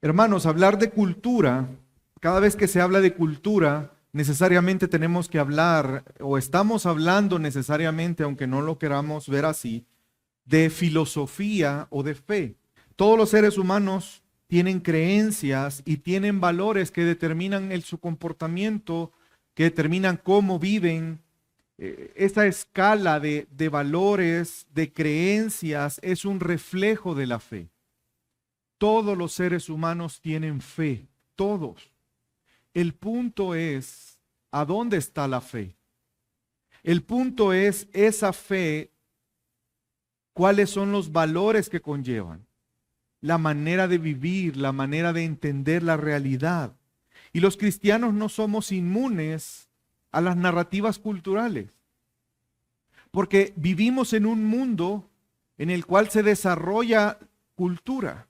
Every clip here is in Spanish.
Hermanos, hablar de cultura, cada vez que se habla de cultura, necesariamente tenemos que hablar, o estamos hablando necesariamente, aunque no lo queramos ver así, de filosofía o de fe. Todos los seres humanos tienen creencias y tienen valores que determinan su comportamiento, que determinan cómo viven. Esa escala de valores, de creencias, es un reflejo de la fe. Todos los seres humanos tienen fe, todos. El punto es, ¿a dónde está la fe? El punto es esa fe, cuáles son los valores que conllevan, la manera de vivir, la manera de entender la realidad. Y los cristianos no somos inmunes a las narrativas culturales, porque vivimos en un mundo en el cual se desarrolla cultura.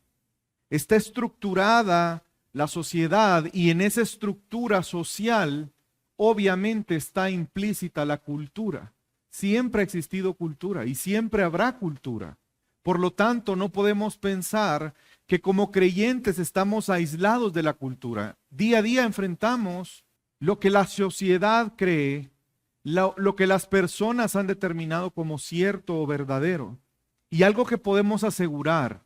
Está estructurada la sociedad y en esa estructura social obviamente está implícita la cultura. Siempre ha existido cultura y siempre habrá cultura. Por lo tanto, no podemos pensar que como creyentes estamos aislados de la cultura. Día a día enfrentamos lo que la sociedad cree, lo que las personas han determinado como cierto o verdadero. Y algo que podemos asegurar,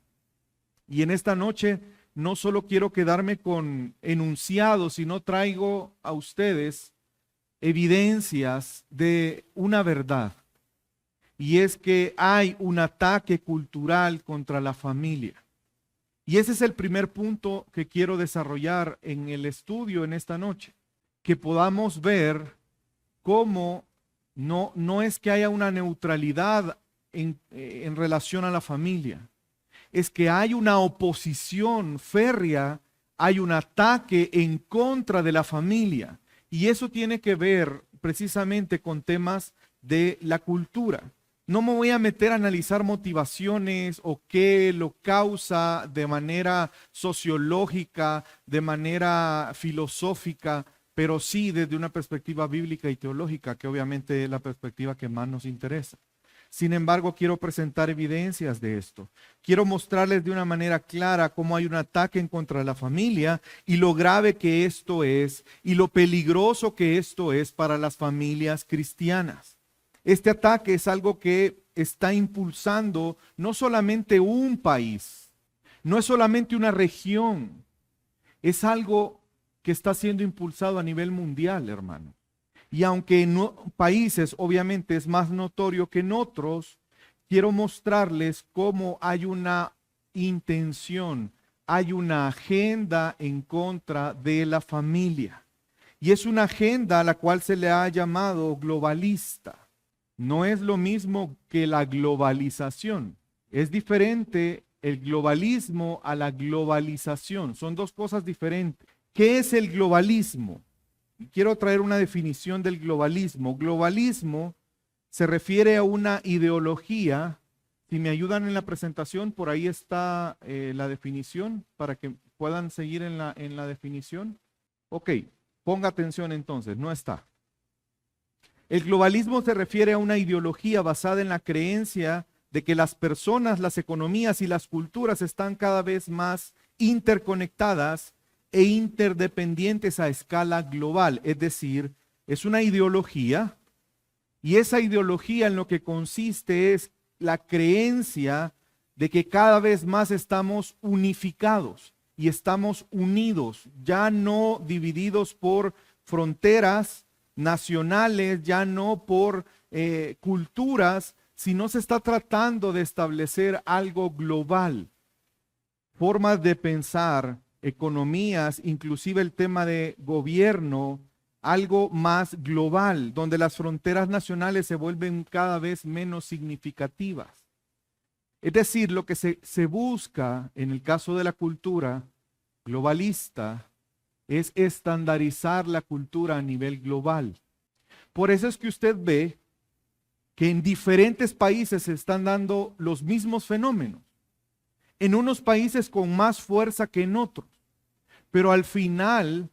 y en esta noche no solo quiero quedarme con enunciados, sino traigo a ustedes evidencias de una verdad. Y es que hay un ataque cultural contra la familia. Y ese es el primer punto que quiero desarrollar en el estudio en esta noche. Que podamos ver cómo no es que haya una neutralidad en relación a la familia. Es que hay una oposición férrea, hay un ataque en contra de la familia. Y eso tiene que ver precisamente con temas de la cultura. No me voy a meter a analizar motivaciones o qué lo causa de manera sociológica, de manera filosófica, pero sí desde una perspectiva bíblica y teológica, que obviamente es la perspectiva que más nos interesa. Sin embargo, quiero presentar evidencias de esto. Quiero mostrarles de una manera clara cómo hay un ataque en contra de la familia y lo grave que esto es y lo peligroso que esto es para las familias cristianas. Este ataque es algo que está impulsando no solamente un país, no es solamente una región, es algo que está siendo impulsado a nivel mundial, hermano. Y aunque en países obviamente es más notorio que en otros, quiero mostrarles cómo hay una intención, hay una agenda en contra de la familia. Y es una agenda a la cual se le ha llamado globalista. No es lo mismo que la globalización. Es diferente el globalismo a la globalización. Son dos cosas diferentes. ¿Qué es el globalismo? Quiero traer una definición del globalismo. Globalismo se refiere a una ideología. Si me ayudan en la presentación, por ahí está la definición para que puedan seguir en la definición. Ok, ponga atención entonces, no está. El globalismo se refiere a una ideología basada en la creencia de que las personas, las economías y las culturas están cada vez más interconectadas e interdependientes a escala global. Es decir, es una ideología y esa ideología en lo que consiste es la creencia de que cada vez más estamos unificados y estamos unidos, ya no divididos por fronteras nacionales, ya no por culturas, sino se está tratando de establecer algo global, formas de pensar, economías, inclusive el tema de gobierno, algo más global, donde las fronteras nacionales se vuelven cada vez menos significativas. Es decir, lo que se busca en el caso de la cultura globalista es estandarizar la cultura a nivel global. Por eso es que usted ve que en diferentes países se están dando los mismos fenómenos. En unos países con más fuerza que en otros. Pero al final,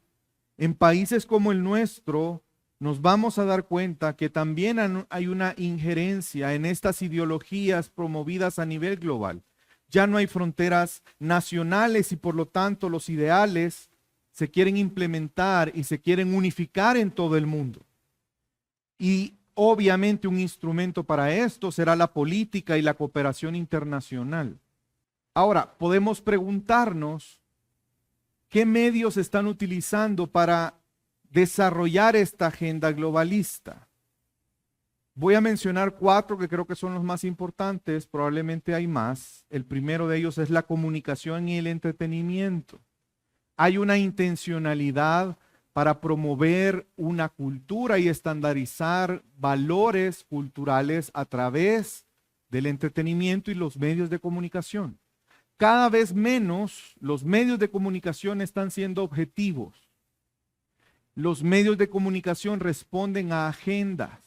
en países como el nuestro, nos vamos a dar cuenta que también hay una injerencia en estas ideologías promovidas a nivel global. Ya no hay fronteras nacionales y por lo tanto los ideales se quieren implementar y se quieren unificar en todo el mundo. Y obviamente un instrumento para esto será la política y la cooperación internacional. Ahora, podemos preguntarnos qué medios están utilizando para desarrollar esta agenda globalista. Voy a mencionar 4 que creo que son los más importantes, probablemente hay más. El primero de ellos es la comunicación y el entretenimiento. Hay una intencionalidad para promover una cultura y estandarizar valores culturales a través del entretenimiento y los medios de comunicación. Cada vez menos los medios de comunicación están siendo objetivos. Los medios de comunicación responden a agendas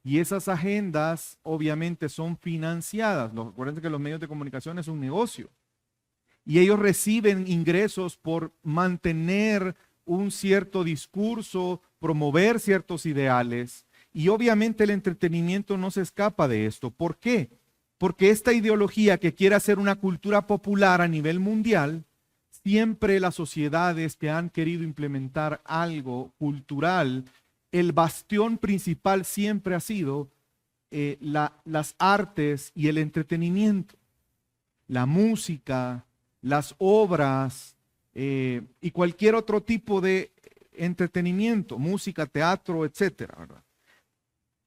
y esas agendas obviamente son financiadas. Recuerden que los medios de comunicación es un negocio y ellos reciben ingresos por mantener un cierto discurso, promover ciertos ideales y obviamente el entretenimiento no se escapa de esto. ¿Por qué? Porque esta ideología que quiere hacer una cultura popular a nivel mundial, siempre las sociedades que han querido implementar algo cultural, el bastión principal siempre ha sido las artes y el entretenimiento, la música, las obras y cualquier otro tipo de entretenimiento, música, teatro, etcétera, ¿verdad?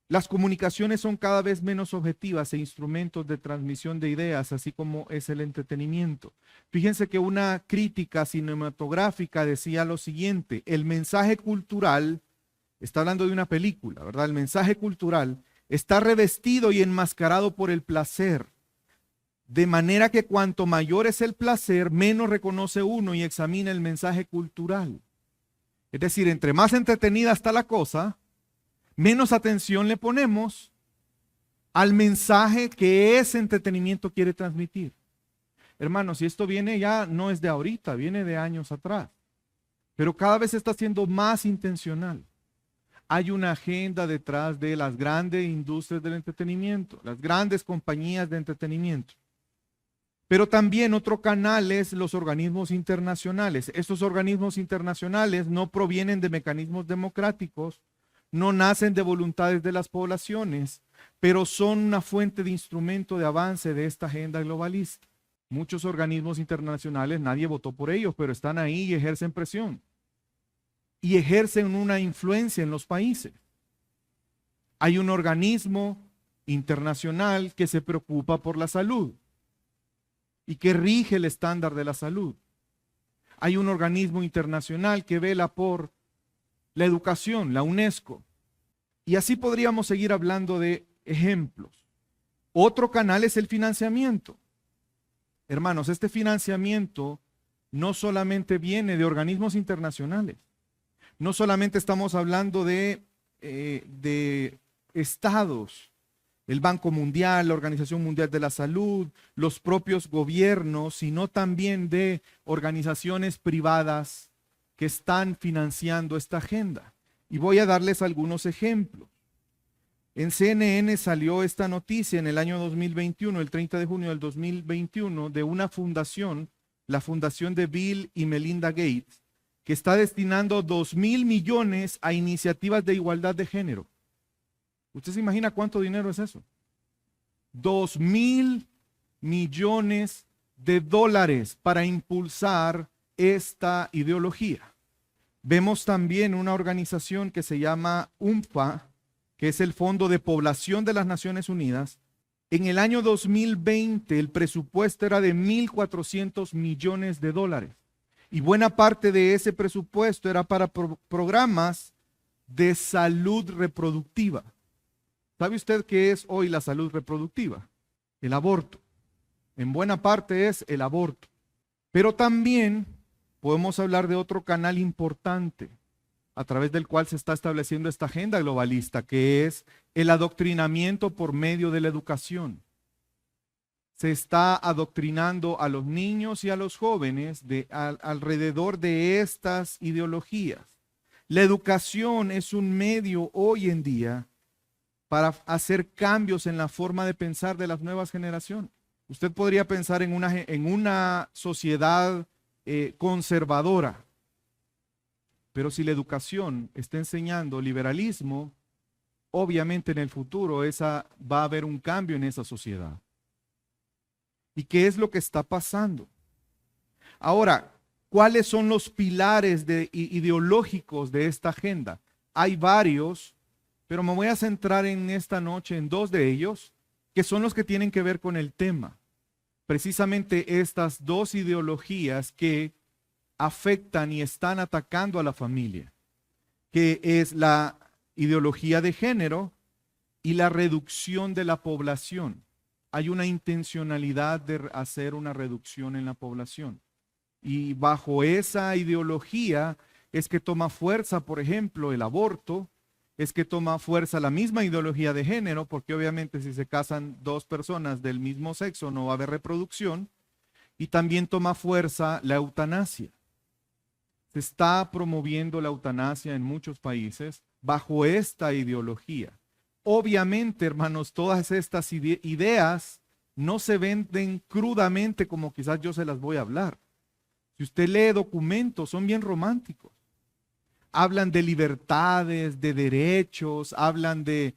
Las comunicaciones son cada vez menos objetivas e instrumentos de transmisión de ideas, así como es el entretenimiento. Fíjense que una crítica cinematográfica decía lo siguiente: el mensaje cultural, está hablando de una película, ¿verdad? El mensaje cultural está revestido y enmascarado por el placer, de manera que cuanto mayor es el placer, menos reconoce uno y examina el mensaje cultural. Es decir, entre más entretenida está la cosa, menos atención le ponemos al mensaje que ese entretenimiento quiere transmitir. Hermanos, y esto viene ya, no es de ahorita, viene de años atrás, pero cada vez está siendo más intencional. Hay una agenda detrás de las grandes industrias del entretenimiento, las grandes compañías de entretenimiento. Pero también otro canal es los organismos internacionales. Estos organismos internacionales no provienen de mecanismos democráticos, no nacen de voluntades de las poblaciones, pero son una fuente de instrumento de avance de esta agenda globalista. Muchos organismos internacionales, nadie votó por ellos, pero están ahí y ejercen presión. Y ejercen una influencia en los países. Hay un organismo internacional que se preocupa por la salud y que rige el estándar de la salud. Hay un organismo internacional que vela por la educación, la UNESCO. Y así podríamos seguir hablando de ejemplos. Otro canal es el financiamiento. Hermanos, este financiamiento no solamente viene de organismos internacionales. No solamente estamos hablando de estados, el Banco Mundial, la Organización Mundial de la Salud, los propios gobiernos, sino también de organizaciones privadas que están financiando esta agenda. Y voy a darles algunos ejemplos. En CNN salió esta noticia en el año 2021, el 30 de junio del 2021, de una fundación, la fundación de Bill y Melinda Gates, que está destinando 2.000 millones a iniciativas de igualdad de género. ¿Usted se imagina cuánto dinero es eso? 2.000 millones de dólares para impulsar esta ideología. Vemos también una organización que se llama UNFPA, que es el Fondo de Población de las Naciones Unidas. En el año 2020 el presupuesto era de 1.400 millones de dólares. Y buena parte de ese presupuesto era para programas de salud reproductiva. ¿Sabe usted qué es hoy la salud reproductiva? El aborto. En buena parte es el aborto. Pero también podemos hablar de otro canal importante a través del cual se está estableciendo esta agenda globalista, que es el adoctrinamiento por medio de la educación. Se está adoctrinando a los niños y a los jóvenes alrededor de estas ideologías. La educación es un medio hoy en día para hacer cambios en la forma de pensar de las nuevas generaciones. Usted podría pensar en una sociedad conservadora, pero si la educación está enseñando liberalismo, obviamente en el futuro va a haber un cambio en esa sociedad. ¿Y qué es lo que está pasando? Ahora, ¿cuáles son los pilares ideológicos de esta agenda? Hay varios, pero me voy a centrar en esta noche en dos de ellos, que son los que tienen que ver con el tema. Precisamente estas dos ideologías que afectan y están atacando a la familia, que es la ideología de género y la reducción de la población. Hay una intencionalidad de hacer una reducción en la población. Y bajo esa ideología es que toma fuerza, por ejemplo, el aborto, es que toma fuerza la misma ideología de género, porque obviamente si se casan dos personas del mismo sexo no va a haber reproducción, y también toma fuerza la eutanasia. Se está promoviendo la eutanasia en muchos países bajo esta ideología. Obviamente, hermanos, todas estas ideas no se venden crudamente como quizás yo se las voy a hablar. Si usted lee documentos, son bien románticos. Hablan de libertades, de derechos, hablan de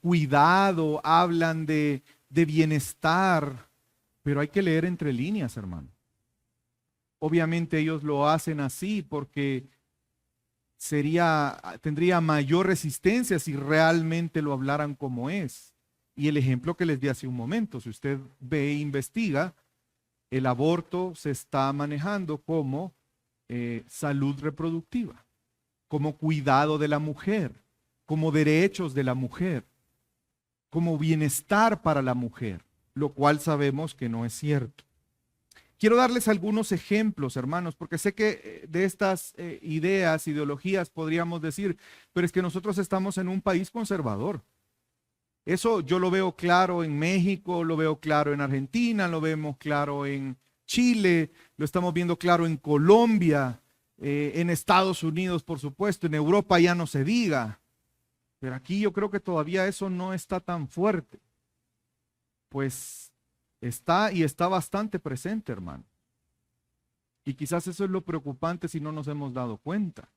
cuidado, hablan de bienestar, pero hay que leer entre líneas, hermano. Obviamente ellos lo hacen así porque tendría mayor resistencia si realmente lo hablaran como es. Y el ejemplo que les di hace un momento, si usted ve e investiga, el aborto se está manejando como salud reproductiva, como cuidado de la mujer, como derechos de la mujer, como bienestar para la mujer, lo cual sabemos que no es cierto. Quiero darles algunos ejemplos, hermanos, porque sé que de estas ideas, ideologías podríamos decir, pero es que nosotros estamos en un país conservador. Eso yo lo veo claro en México, lo veo claro en Argentina, lo vemos claro en Chile, lo estamos viendo claro en Colombia, en Estados Unidos, por supuesto, en Europa ya no se diga. Pero aquí yo creo que todavía eso no está tan fuerte. Pues está y está bastante presente, hermano. Y quizás eso es lo preocupante si no nos hemos dado cuenta.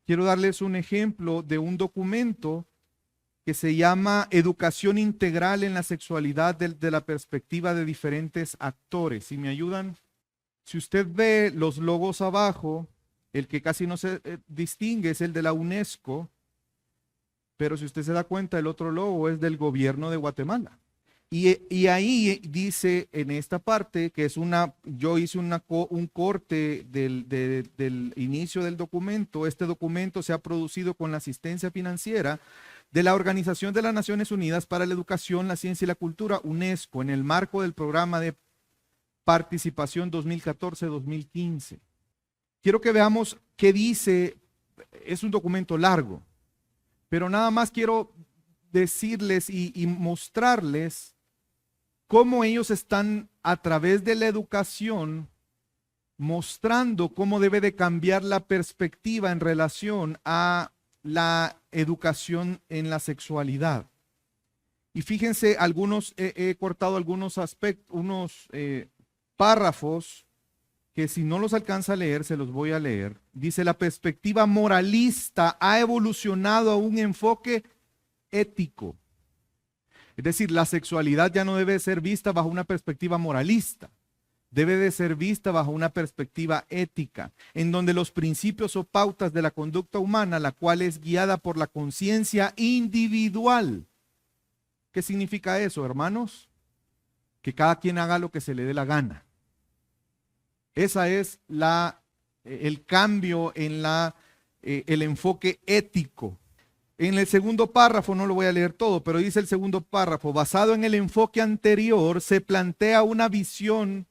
Quiero darles un ejemplo de un documento que se llama Educación Integral en la Sexualidad desde la perspectiva de diferentes actores. Si me ayudan, si usted ve los logos abajo, el que casi no se distingue es el de la UNESCO, pero si usted se da cuenta, el otro logo es del gobierno de Guatemala. Y ahí dice en esta parte que es yo hice un corte del inicio del documento. Este documento se ha producido con la asistencia financiera de la Organización de las Naciones Unidas para la Educación, la Ciencia y la Cultura, UNESCO, en el marco del programa de participación 2014-2015. Quiero que veamos qué dice. Es un documento largo, pero nada más quiero decirles y mostrarles cómo ellos están a través de la educación mostrando cómo debe de cambiar la perspectiva en relación a la educación en la sexualidad. Y fíjense, he cortado algunos aspectos, unos párrafos que si no los alcanza a leer, se los voy a leer. Dice, la perspectiva moralista ha evolucionado a un enfoque ético. Es decir, la sexualidad ya no debe ser vista bajo una perspectiva moralista, debe de ser vista bajo una perspectiva ética, en donde los principios o pautas de la conducta humana, la cual es guiada por la conciencia individual. ¿Qué significa eso, hermanos? Que cada quien haga lo que se le dé la gana. Esa es el cambio en el enfoque ético. En el segundo párrafo, no lo voy a leer todo, pero dice el segundo párrafo, basado en el enfoque anterior, se plantea una visión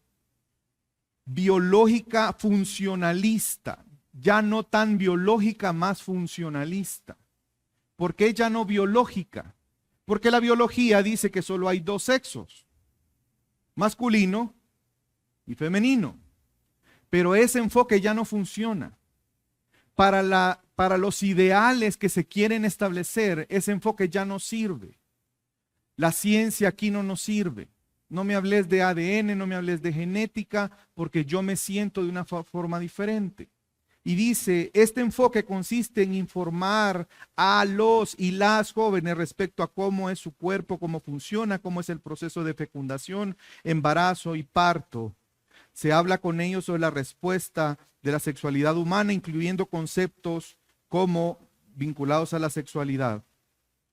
biológica funcionalista, ya no tan biológica, más funcionalista. ¿Por qué ya no biológica? Porque la biología dice que solo hay dos sexos, masculino y femenino, pero ese enfoque ya no funciona. Para los ideales que se quieren establecer, ese enfoque ya no sirve. La ciencia aquí no nos sirve. No me hables de ADN, no me hables de genética, porque yo me siento de una forma diferente. Y dice, este enfoque consiste en informar a los y las jóvenes respecto a cómo es su cuerpo, cómo funciona, cómo es el proceso de fecundación, embarazo y parto. Se habla con ellos sobre la respuesta de la sexualidad humana, incluyendo conceptos como vinculados a la sexualidad,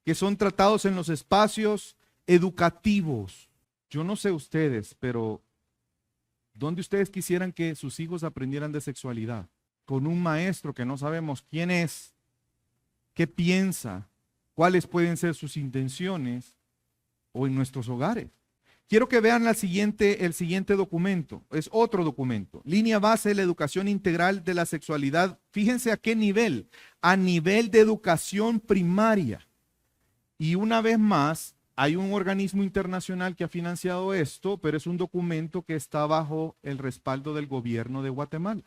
que son tratados en los espacios educativos. Yo no sé ustedes, pero ¿dónde ustedes quisieran que sus hijos aprendieran de sexualidad? Con un maestro que no sabemos quién es, qué piensa, cuáles pueden ser sus intenciones, o en nuestros hogares. Quiero que vean el siguiente documento. Es otro documento. Línea base de la educación integral de la sexualidad. Fíjense a qué nivel. A nivel de educación primaria. Y una vez más, hay un organismo internacional que ha financiado esto, pero es un documento que está bajo el respaldo del gobierno de Guatemala.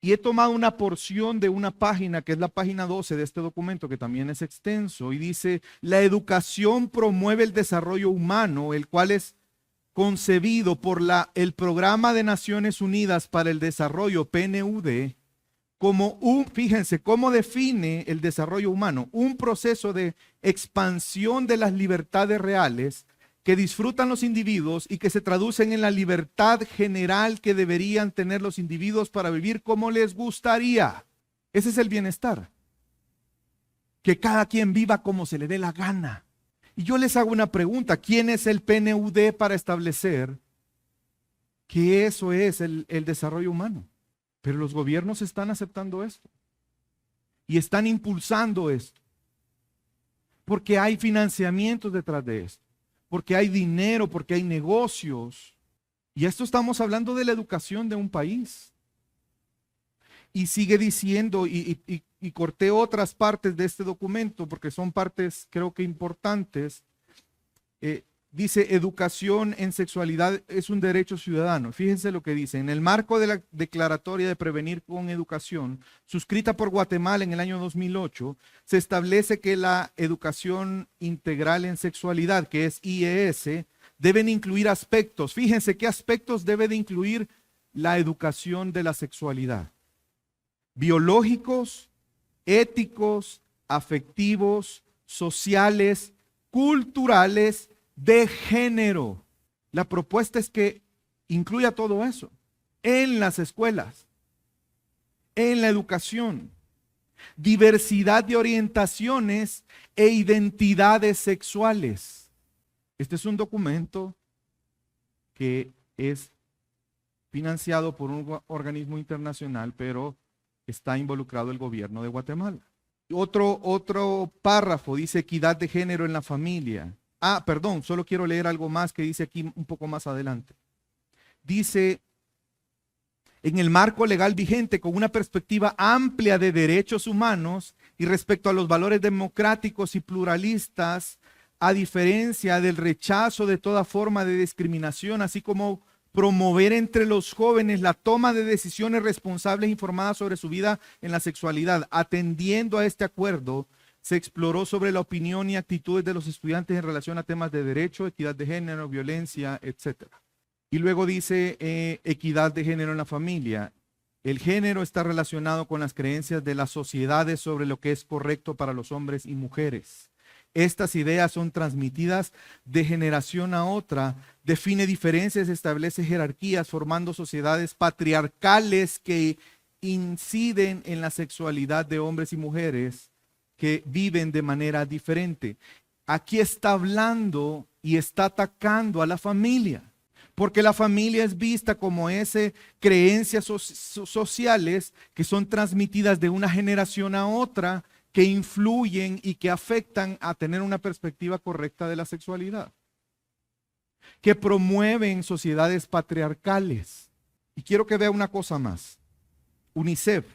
Y he tomado una porción de una página, que es la página 12 de este documento, que también es extenso, y dice, la educación promueve el desarrollo humano, el cual es concebido por el Programa de Naciones Unidas para el Desarrollo, PNUD, como fíjense, cómo define el desarrollo humano, un proceso de expansión de las libertades reales que disfrutan los individuos y que se traducen en la libertad general que deberían tener los individuos para vivir como les gustaría. Ese es el bienestar. Que cada quien viva como se le dé la gana. Y yo les hago una pregunta, ¿quién es el PNUD para establecer que eso es el desarrollo humano? Pero los gobiernos están aceptando esto y están impulsando esto porque hay financiamientos detrás de esto, porque hay dinero, porque hay negocios. Y esto estamos hablando de la educación de un país. Y sigue diciendo, y corté otras partes de este documento porque son partes creo que importantes. Dice, educación en sexualidad es un derecho ciudadano. Fíjense lo que dice. En el marco de la Declaratoria de Prevenir con Educación, suscrita por Guatemala en el año 2008, se establece que la educación integral en sexualidad, que es IES, deben incluir aspectos. Fíjense qué aspectos debe de incluir la educación de la sexualidad. Biológicos, éticos, afectivos, sociales, culturales, de género. La propuesta es que incluya todo eso en las escuelas, en la educación, diversidad de orientaciones e identidades sexuales. Este es un documento que es financiado por un organismo internacional, pero está involucrado el gobierno de Guatemala. Otro párrafo dice equidad de género en la familia. Perdón, solo quiero leer algo más que dice aquí un poco más adelante. Dice, en el marco legal vigente, con una perspectiva amplia de derechos humanos y respecto a los valores democráticos y pluralistas, a diferencia del rechazo de toda forma de discriminación, así como promover entre los jóvenes la toma de decisiones responsables e informadas sobre su vida en la sexualidad. Atendiendo a este acuerdo, se exploró sobre la opinión y actitudes de los estudiantes en relación a temas de derecho, equidad de género, violencia, etc. Y luego dice equidad de género en la familia. El género está relacionado con las creencias de las sociedades sobre lo que es correcto para los hombres y mujeres. Estas ideas son transmitidas de generación a otra, define diferencias, establece jerarquías, formando sociedades patriarcales que inciden en la sexualidad de hombres y mujeres que viven de manera diferente. Aquí está hablando y está atacando a la familia, porque la familia es vista como creencias sociales que son transmitidas de una generación a otra, que influyen y que afectan a tener una perspectiva correcta de la sexualidad, que promueven sociedades patriarcales. Y quiero que vea una cosa más. UNICEF,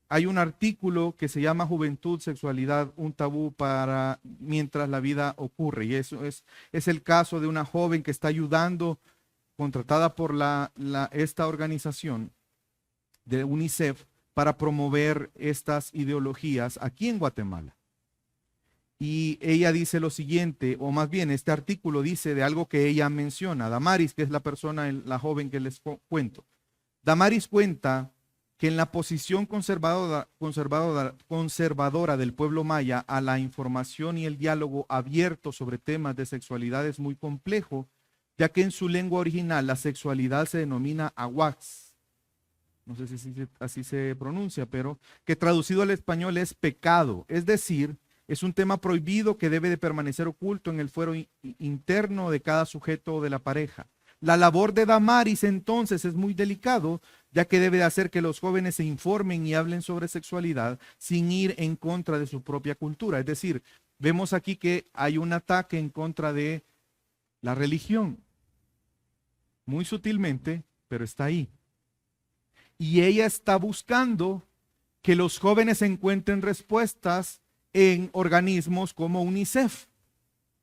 hay un artículo que se llama Juventud, Sexualidad, un tabú para mientras la vida ocurre. Y eso es el caso de una joven que está ayudando, contratada por esta organización de UNICEF, para promover estas ideologías aquí en Guatemala. Y ella dice lo siguiente, o más bien este artículo dice de algo que ella menciona. Damaris, que es la persona, la joven que les cuento. Damaris cuenta que en la posición conservadora del pueblo maya a la información y el diálogo abierto sobre temas de sexualidad es muy complejo, ya que en su lengua original la sexualidad se denomina awax. No sé si así se pronuncia, pero que traducido al español es pecado, es decir, es un tema prohibido que debe de permanecer oculto en el fuero interno de cada sujeto de la pareja. La labor de Damaris entonces es muy delicado, ya que debe de hacer que los jóvenes se informen y hablen sobre sexualidad sin ir en contra de su propia cultura. Es decir, vemos aquí que hay un ataque en contra de la religión. Muy sutilmente, pero está ahí. Y ella está buscando que los jóvenes encuentren respuestas en organismos como UNICEF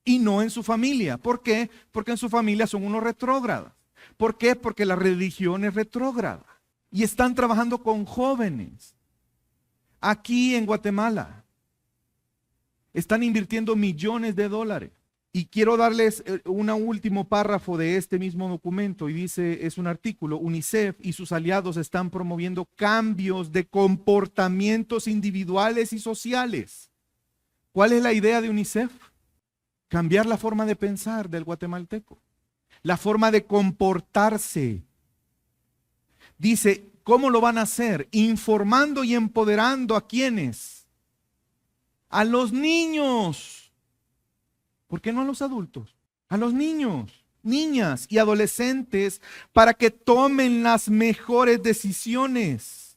y no en su familia. ¿Por qué? Porque en su familia son unos retrógradas. ¿Por qué? Porque la religión es retrógrada. Y están trabajando con jóvenes. Aquí en Guatemala están invirtiendo millones de dólares. Y quiero darles un último párrafo de este mismo documento y dice, es un artículo, UNICEF y sus aliados están promoviendo cambios de comportamientos individuales y sociales. ¿Cuál es la idea de UNICEF? Cambiar la forma de pensar del guatemalteco, la forma de comportarse. Dice, ¿cómo lo van a hacer? Informando y empoderando a ¿quiénes? A los niños. ¿Por qué no a los adultos? A los niños, niñas y adolescentes para que tomen las mejores decisiones,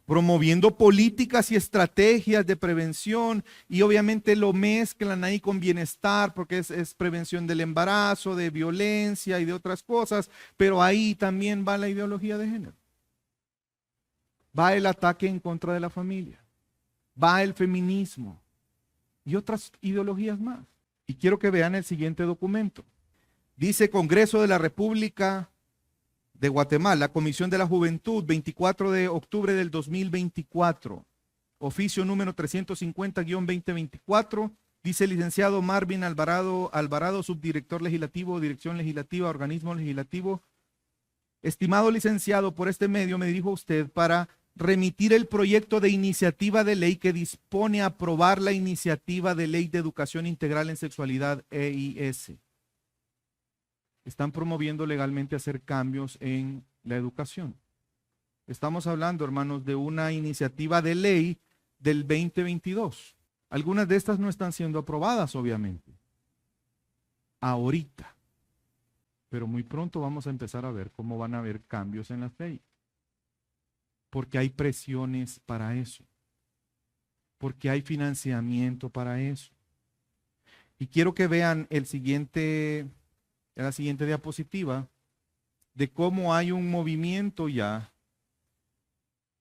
promoviendo políticas y estrategias de prevención y obviamente lo mezclan ahí con bienestar porque es prevención del embarazo, de violencia y de otras cosas, pero ahí también va la ideología de género. Va el ataque en contra de la familia, va el feminismo y otras ideologías más. Y quiero que vean el siguiente documento. Dice Congreso de la República de Guatemala, Comisión de la Juventud, 24 de octubre del 2024, oficio número 350-2024, dice el licenciado Marvin Alvarado, subdirector legislativo, Dirección Legislativa, Organismo Legislativo. Estimado licenciado, por este medio me dirijo a usted para remitir el proyecto de iniciativa de ley que dispone a aprobar la iniciativa de ley de educación integral en sexualidad EIS. Están promoviendo legalmente hacer cambios en la educación. Estamos hablando, hermanos, de una iniciativa de ley del 2022. Algunas de estas no están siendo aprobadas, obviamente, ahorita. Pero muy pronto vamos a empezar a ver cómo van a haber cambios en las leyes. Porque hay presiones para eso. Porque hay financiamiento para eso. Y quiero que vean la siguiente diapositiva de cómo hay un movimiento ya.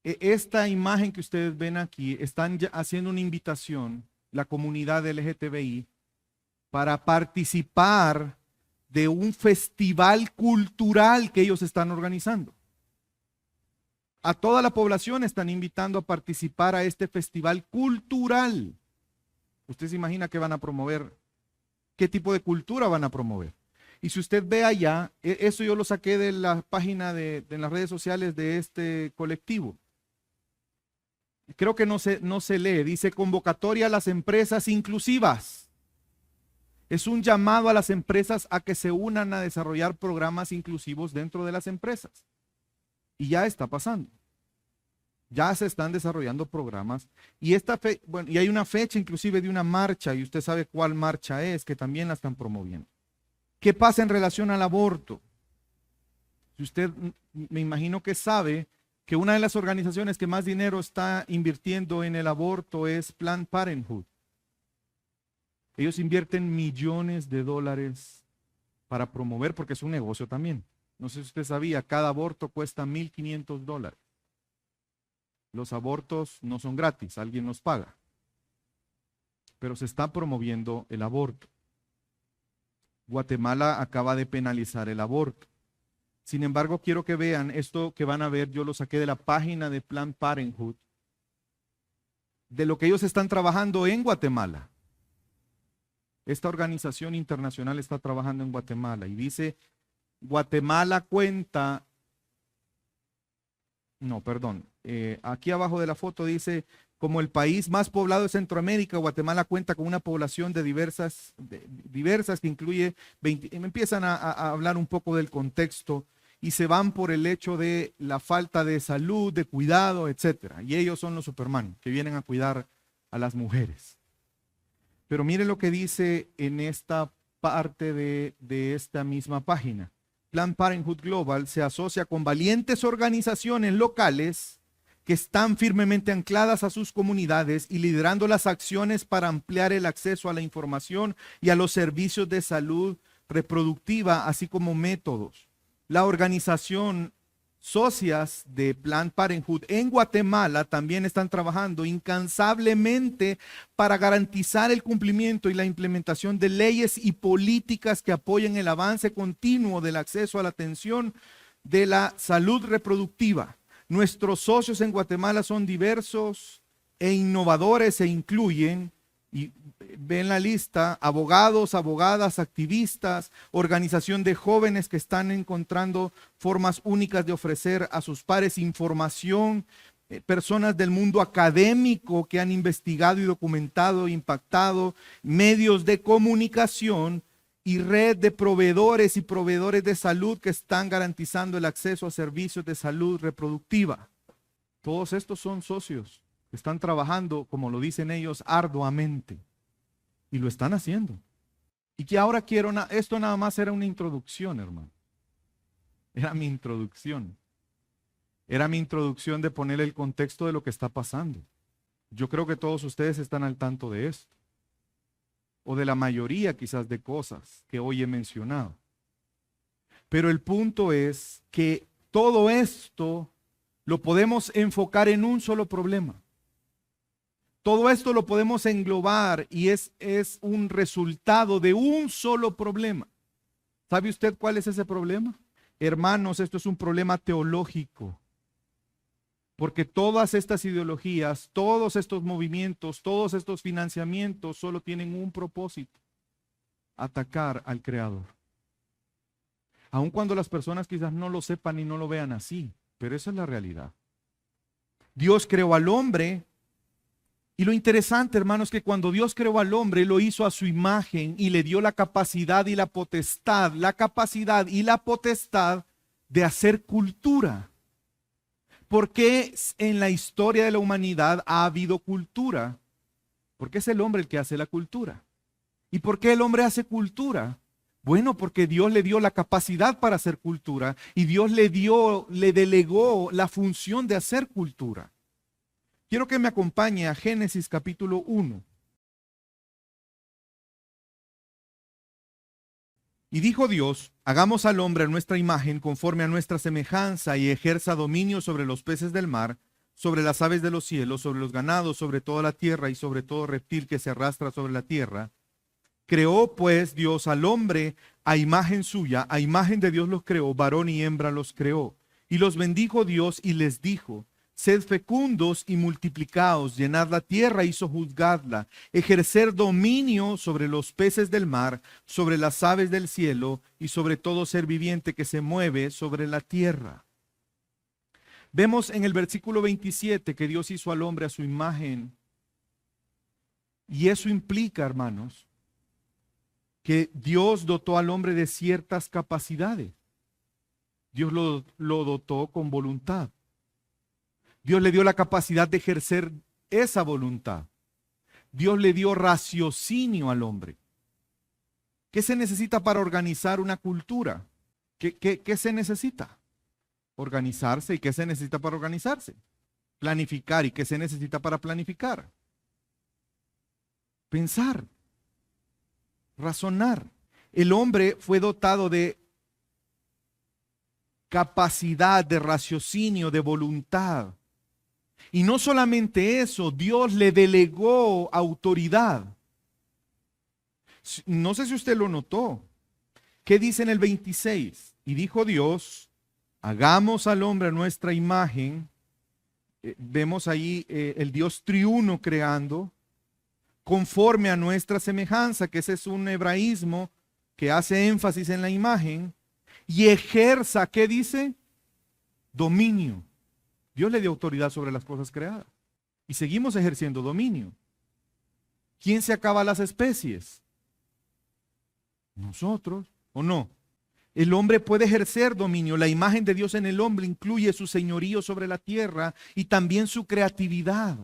Esta imagen que ustedes ven aquí, están ya haciendo una invitación, la comunidad LGTBI, para participar de un festival cultural que ellos están organizando. A toda la población están invitando a participar a este festival cultural. Usted se imagina qué van a promover, qué tipo de cultura van a promover. Y si usted ve allá, eso yo lo saqué de la página de las redes sociales de este colectivo. Creo que no se lee, dice convocatoria a las empresas inclusivas. Es un llamado a las empresas a que se unan a desarrollar programas inclusivos dentro de las empresas. Y ya está pasando. Ya se están desarrollando programas. Y y hay una fecha inclusive de una marcha, y usted sabe cuál marcha es, que también la están promoviendo. ¿Qué pasa en relación al aborto? Si usted, me imagino que sabe que una de las organizaciones que más dinero está invirtiendo en el aborto es Planned Parenthood. Ellos invierten millones de dólares para promover, porque es un negocio también. No sé si usted sabía, cada aborto cuesta $1,500. Los abortos no son gratis, alguien los paga. Pero se está promoviendo el aborto. Guatemala acaba de penalizar el aborto. Sin embargo, quiero que vean esto que van a ver, yo lo saqué de la página de Planned Parenthood, de lo que ellos están trabajando en Guatemala. Esta organización internacional está trabajando en Guatemala y dice, Guatemala cuenta, no, perdón, aquí abajo de la foto dice, como el país más poblado de Centroamérica, Guatemala cuenta con una población de diversas que incluye 20, empiezan a hablar un poco del contexto y se van por el hecho de la falta de salud, de cuidado, etcétera. Y ellos son los Superman, que vienen a cuidar a las mujeres. Pero mire lo que dice en esta parte de esta misma página. Planned Parenthood Global se asocia con valientes organizaciones locales que están firmemente ancladas a sus comunidades y liderando las acciones para ampliar el acceso a la información y a los servicios de salud reproductiva, así como métodos. La organización socias de Planned Parenthood en Guatemala también están trabajando incansablemente para garantizar el cumplimiento y la implementación de leyes y políticas que apoyen el avance continuo del acceso a la atención de la salud reproductiva. Nuestros socios en Guatemala son diversos e innovadores e incluyen, y ven la lista, abogados, abogadas, activistas, organización de jóvenes que están encontrando formas únicas de ofrecer a sus pares información, personas del mundo académico que han investigado y documentado, impactado, medios de comunicación y red de proveedores y proveedores de salud que están garantizando el acceso a servicios de salud reproductiva. Todos estos son socios. Están trabajando, como lo dicen ellos, arduamente. Y lo están haciendo. Y que ahora quiero, esto nada más era una introducción, hermano. Era mi introducción. Era mi introducción de poner el contexto de lo que está pasando. Yo creo que todos ustedes están al tanto de esto. O de la mayoría quizás de cosas que hoy he mencionado. Pero el punto es que todo esto lo podemos enfocar en un solo problema. Todo esto lo podemos englobar y es un resultado de un solo problema. ¿Sabe usted cuál es ese problema? Hermanos, esto es un problema teológico. Porque todas estas ideologías, todos estos movimientos, todos estos financiamientos solo tienen un propósito: atacar al Creador. Aun cuando las personas quizás no lo sepan y no lo vean así, pero esa es la realidad. Dios creó al hombre. Y lo interesante, hermanos, es que cuando Dios creó al hombre, lo hizo a su imagen y le dio la capacidad y la potestad, de hacer cultura. ¿Por qué en la historia de la humanidad ha habido cultura? Porque es el hombre el que hace la cultura. ¿Y por qué el hombre hace cultura? Bueno, porque Dios le dio la capacidad para hacer cultura y Dios le delegó la función de hacer cultura. Quiero que me acompañe a Génesis capítulo 1. Y dijo Dios, hagamos al hombre a nuestra imagen, conforme a nuestra semejanza, y ejerza dominio sobre los peces del mar, sobre las aves de los cielos, sobre los ganados, sobre toda la tierra y sobre todo reptil que se arrastra sobre la tierra. Creó pues Dios al hombre a imagen suya, a imagen de Dios los creó, varón y hembra los creó. Y los bendijo Dios y les dijo, sed fecundos y multiplicaos, llenad la tierra y sojuzgadla, ejercer dominio sobre los peces del mar, sobre las aves del cielo y sobre todo ser viviente que se mueve sobre la tierra. Vemos en el versículo 27 que Dios hizo al hombre a su imagen. Y eso implica, hermanos, que Dios dotó al hombre de ciertas capacidades. Dios lo dotó con voluntad. Dios le dio la capacidad de ejercer esa voluntad. Dios le dio raciocinio al hombre. ¿Qué se necesita para organizar una cultura? ¿Qué se necesita? Organizarse. ¿Y qué se necesita para organizarse? Planificar. ¿Y qué se necesita para planificar? Pensar. Razonar. El hombre fue dotado de capacidad, de raciocinio, de voluntad. Y no solamente eso, Dios le delegó autoridad. No sé si usted lo notó. ¿Qué dice en el 26? Y dijo Dios, hagamos al hombre a nuestra imagen. Vemos ahí el Dios triuno creando. conforme a nuestra semejanza, que ese es un hebraísmo que hace énfasis en la imagen, y ejerza, ¿qué dice? Dominio. Dios le dio autoridad sobre las cosas creadas y seguimos ejerciendo dominio. ¿Quién se acaba las especies? Nosotros, ¿o no? El hombre puede ejercer dominio. La imagen de Dios en el hombre incluye su señorío sobre la tierra y también su creatividad.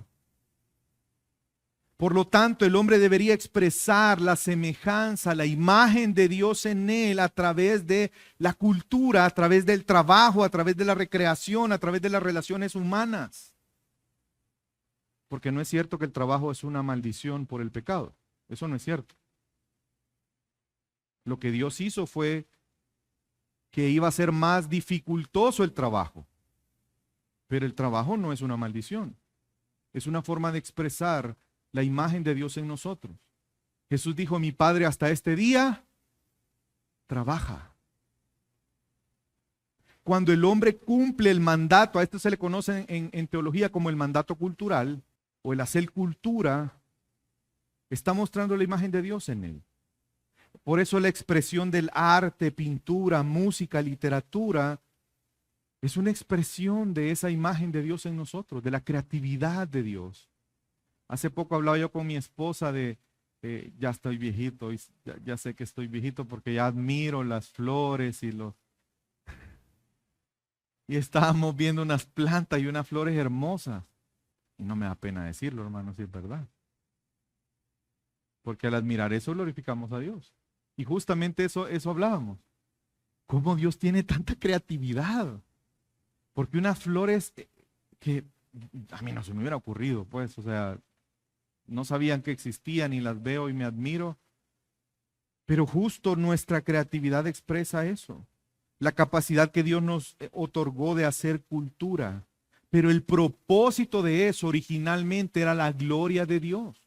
Por lo tanto, el hombre debería expresar la semejanza, la imagen de Dios en él a través de la cultura, a través del trabajo, a través de la recreación, a través de las relaciones humanas. Porque no es cierto que el trabajo es una maldición por el pecado. Eso no es cierto. Lo que Dios hizo fue que iba a ser más dificultoso el trabajo. Pero el trabajo no es una maldición. Es una forma de expresar la imagen de Dios en nosotros. Jesús dijo, mi Padre hasta este día trabaja. Cuando el hombre cumple el mandato, a esto se le conoce en teología como el mandato cultural o el hacer cultura, está mostrando la imagen de Dios en él. Por eso la expresión del arte, pintura, música, literatura, es una expresión de esa imagen de Dios en nosotros, de la creatividad de Dios. Hace poco hablaba yo con mi esposa de, ya estoy viejito, ya sé que estoy viejito porque ya admiro las flores y los... Y estábamos viendo unas plantas y unas flores hermosas. Y no me da pena decirlo, hermano, si es verdad. Porque al admirar eso glorificamos a Dios. Y justamente eso hablábamos. ¿Cómo Dios tiene tanta creatividad? Porque unas flores que a mí no se me hubiera ocurrido, pues, o sea, no sabían que existían y las veo y me admiro. Pero justo nuestra creatividad expresa eso. La capacidad que Dios nos otorgó de hacer cultura. Pero el propósito de eso originalmente era la gloria de Dios.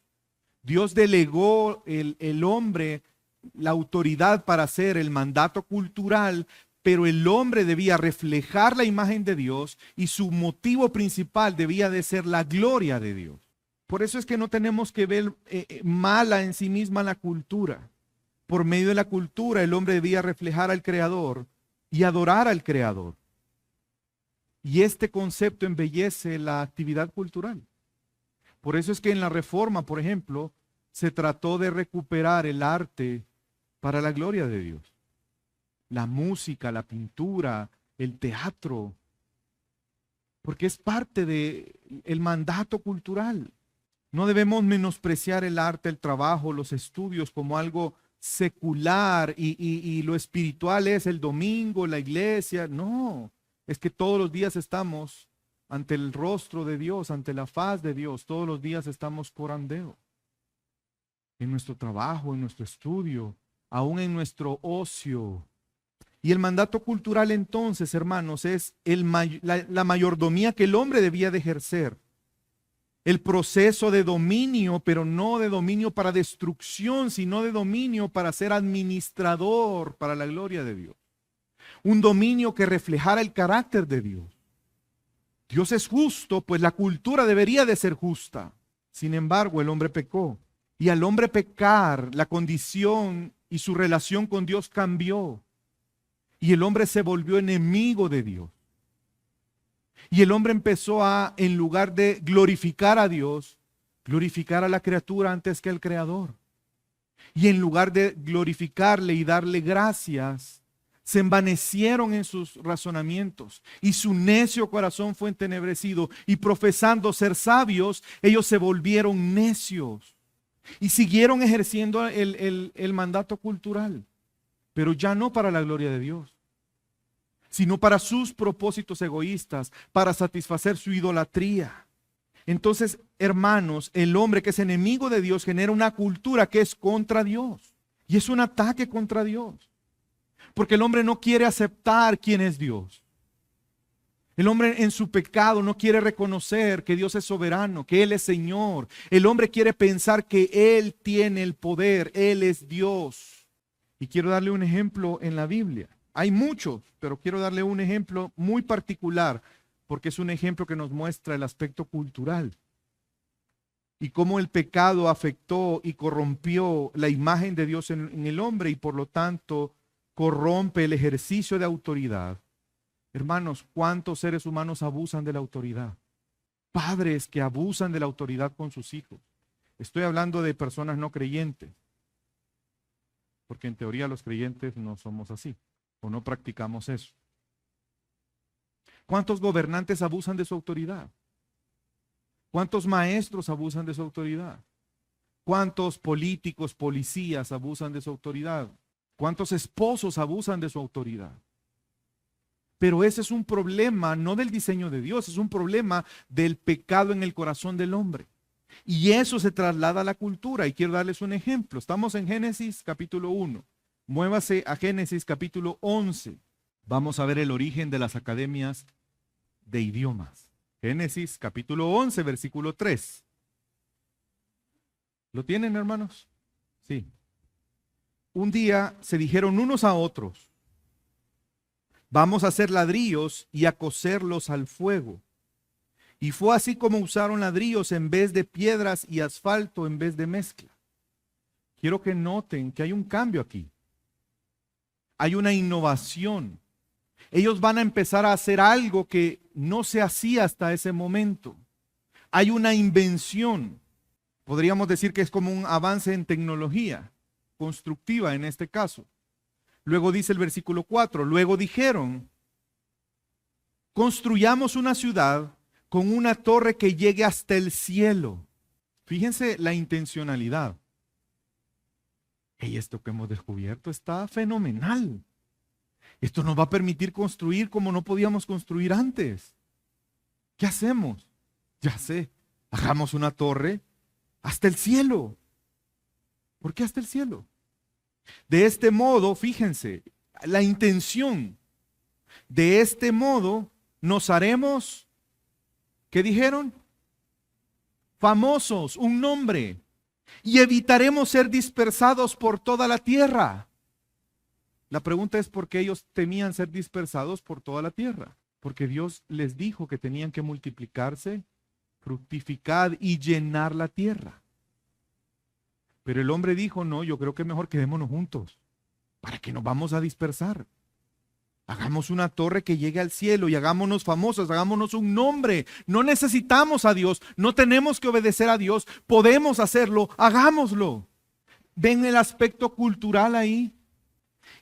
Dios delegó el hombre la autoridad para hacer el mandato cultural, pero el hombre debía reflejar la imagen de Dios y su motivo principal debía de ser la gloria de Dios. Por eso es que no tenemos que ver mala en sí misma la cultura. Por medio de la cultura el hombre debía reflejar al Creador y adorar al Creador. Y este concepto embellece la actividad cultural. Por eso es que en la Reforma, por ejemplo, se trató de recuperar el arte para la gloria de Dios. La música, la pintura, el teatro, porque es parte del mandato cultural. No debemos menospreciar el arte, el trabajo, los estudios como algo secular y lo espiritual es el domingo, la iglesia. No, es que todos los días estamos ante el rostro de Dios, ante la faz de Dios. Todos los días estamos corandeo. En nuestro trabajo, en nuestro estudio, aún en nuestro ocio. Y el mandato cultural entonces, hermanos, es la mayordomía que el hombre debía de ejercer. El proceso de dominio, pero no de dominio para destrucción, sino de dominio para ser administrador para la gloria de Dios. Un dominio que reflejara el carácter de Dios. Dios es justo, pues la cultura debería de ser justa. Sin embargo, el hombre pecó. Y al hombre pecar, la condición y su relación con Dios cambió. Y el hombre se volvió enemigo de Dios. Y el hombre empezó a, en lugar de glorificar a Dios, glorificar a la criatura antes que al Creador. Y en lugar de glorificarle y darle gracias, se envanecieron en sus razonamientos. Y su necio corazón fue entenebrecido. Y profesando ser sabios, ellos se volvieron necios. Y siguieron ejerciendo el mandato cultural, pero ya no para la gloria de Dios, sino para sus propósitos egoístas, para satisfacer su idolatría. Entonces, hermanos, el hombre que es enemigo de Dios genera una cultura que es contra Dios. Y es un ataque contra Dios, porque el hombre no quiere aceptar quién es Dios. El hombre en su pecado no quiere reconocer que Dios es soberano, que Él es Señor. El hombre quiere pensar que Él tiene el poder, Él es Dios. Y quiero darle un ejemplo en la Biblia. Hay muchos, pero quiero darle un ejemplo muy particular, porque es un ejemplo que nos muestra el aspecto cultural. y cómo el pecado afectó y corrompió la imagen de Dios en el hombre y por lo tanto corrompe el ejercicio de autoridad. Hermanos, ¿cuántos seres humanos abusan de la autoridad? Padres que abusan de la autoridad con sus hijos. Estoy hablando de personas no creyentes, porque en teoría los creyentes no somos así, o no practicamos eso. ¿Cuántos gobernantes abusan de su autoridad? ¿Cuántos maestros abusan de su autoridad? ¿Cuántos políticos, policías abusan de su autoridad? ¿Cuántos esposos abusan de su autoridad? Pero ese es un problema no del diseño de Dios, es un problema del pecado en el corazón del hombre. Y eso se traslada a la cultura. Y quiero darles un ejemplo. Estamos en Génesis capítulo 1. Muévase a Génesis capítulo 11. Vamos a ver el origen de las academias de idiomas. Génesis capítulo 11, versículo 3. ¿Lo tienen, hermanos? Sí. Un día se dijeron unos a otros: vamos a hacer ladrillos y a cocerlos al fuego. Y fue así como usaron ladrillos en vez de piedras y asfalto en vez de mezcla. Quiero que noten que hay un cambio aquí. Hay una innovación. Ellos van a empezar a hacer algo que no se hacía hasta ese momento. Hay una invención. Podríamos decir que es como un avance en tecnología constructiva en este caso. Luego dice el versículo 4, luego dijeron: construyamos una ciudad con una torre que llegue hasta el cielo. Fíjense la intencionalidad. Esto que hemos descubierto está fenomenal. Esto nos va a permitir construir como no podíamos construir antes. ¿Qué hacemos? Ya sé, hagamos una torre hasta el cielo. ¿Por qué hasta el cielo? De este modo, fíjense, la intención. De este modo nos haremos, ¿qué dijeron? Famosos, un nombre. Y evitaremos ser dispersados por toda la tierra. La pregunta es por qué ellos temían ser dispersados por toda la tierra. Porque Dios les dijo que tenían que multiplicarse, fructificar y llenar la tierra. Pero el hombre dijo: no, yo creo que mejor quedémonos juntos. ¿Para qué nos vamos a dispersar? Hagamos una torre que llegue al cielo y hagámonos famosos, hagámonos un nombre. No necesitamos a Dios, no tenemos que obedecer a Dios, podemos hacerlo, hagámoslo. ¿Ven el aspecto cultural ahí?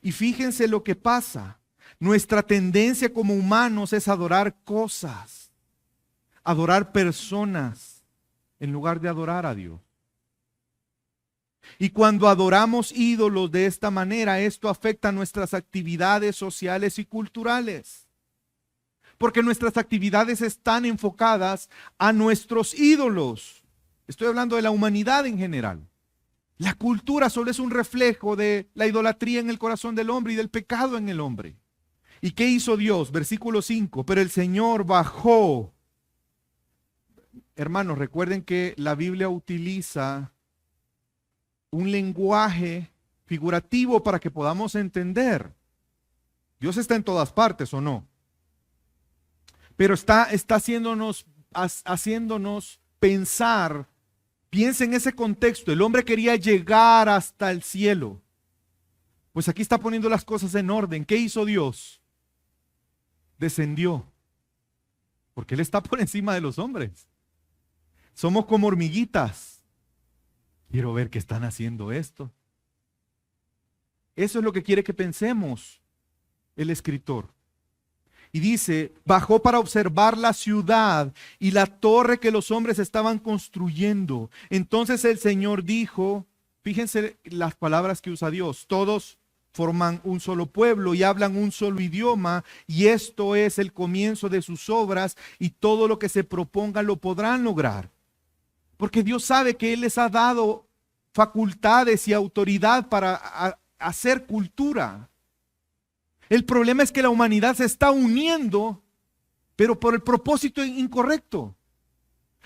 Y fíjense lo que pasa. Nuestra tendencia como humanos es adorar cosas, adorar personas, en lugar de adorar a Dios. Y cuando adoramos ídolos de esta manera, esto afecta nuestras actividades sociales y culturales. Porque nuestras actividades están enfocadas a nuestros ídolos. Estoy hablando de la humanidad en general. La cultura solo es un reflejo de la idolatría en el corazón del hombre y del pecado en el hombre. ¿Y qué hizo Dios? Versículo 5. Pero el Señor bajó. Hermanos, recuerden que la Biblia utiliza un lenguaje figurativo para que podamos entender. Dios está en todas partes, ¿o no? Pero está haciéndonos pensar. Piensa en ese contexto. El hombre quería llegar hasta el cielo. Pues aquí está poniendo las cosas en orden. ¿Qué hizo Dios? Descendió. Porque Él está por encima de los hombres. Somos como hormiguitas. Quiero ver que están haciendo esto. Eso es lo que quiere que pensemos el escritor. Y dice, bajó para observar la ciudad y la torre que los hombres estaban construyendo. Entonces el Señor dijo, fíjense las palabras que usa Dios, todos forman un solo pueblo y hablan un solo idioma, y esto es el comienzo de sus obras, y todo lo que se proponga lo podrán lograr. Porque Dios sabe que Él les ha dado facultades y autoridad para hacer cultura. El problema es que la humanidad se está uniendo, pero por el propósito incorrecto.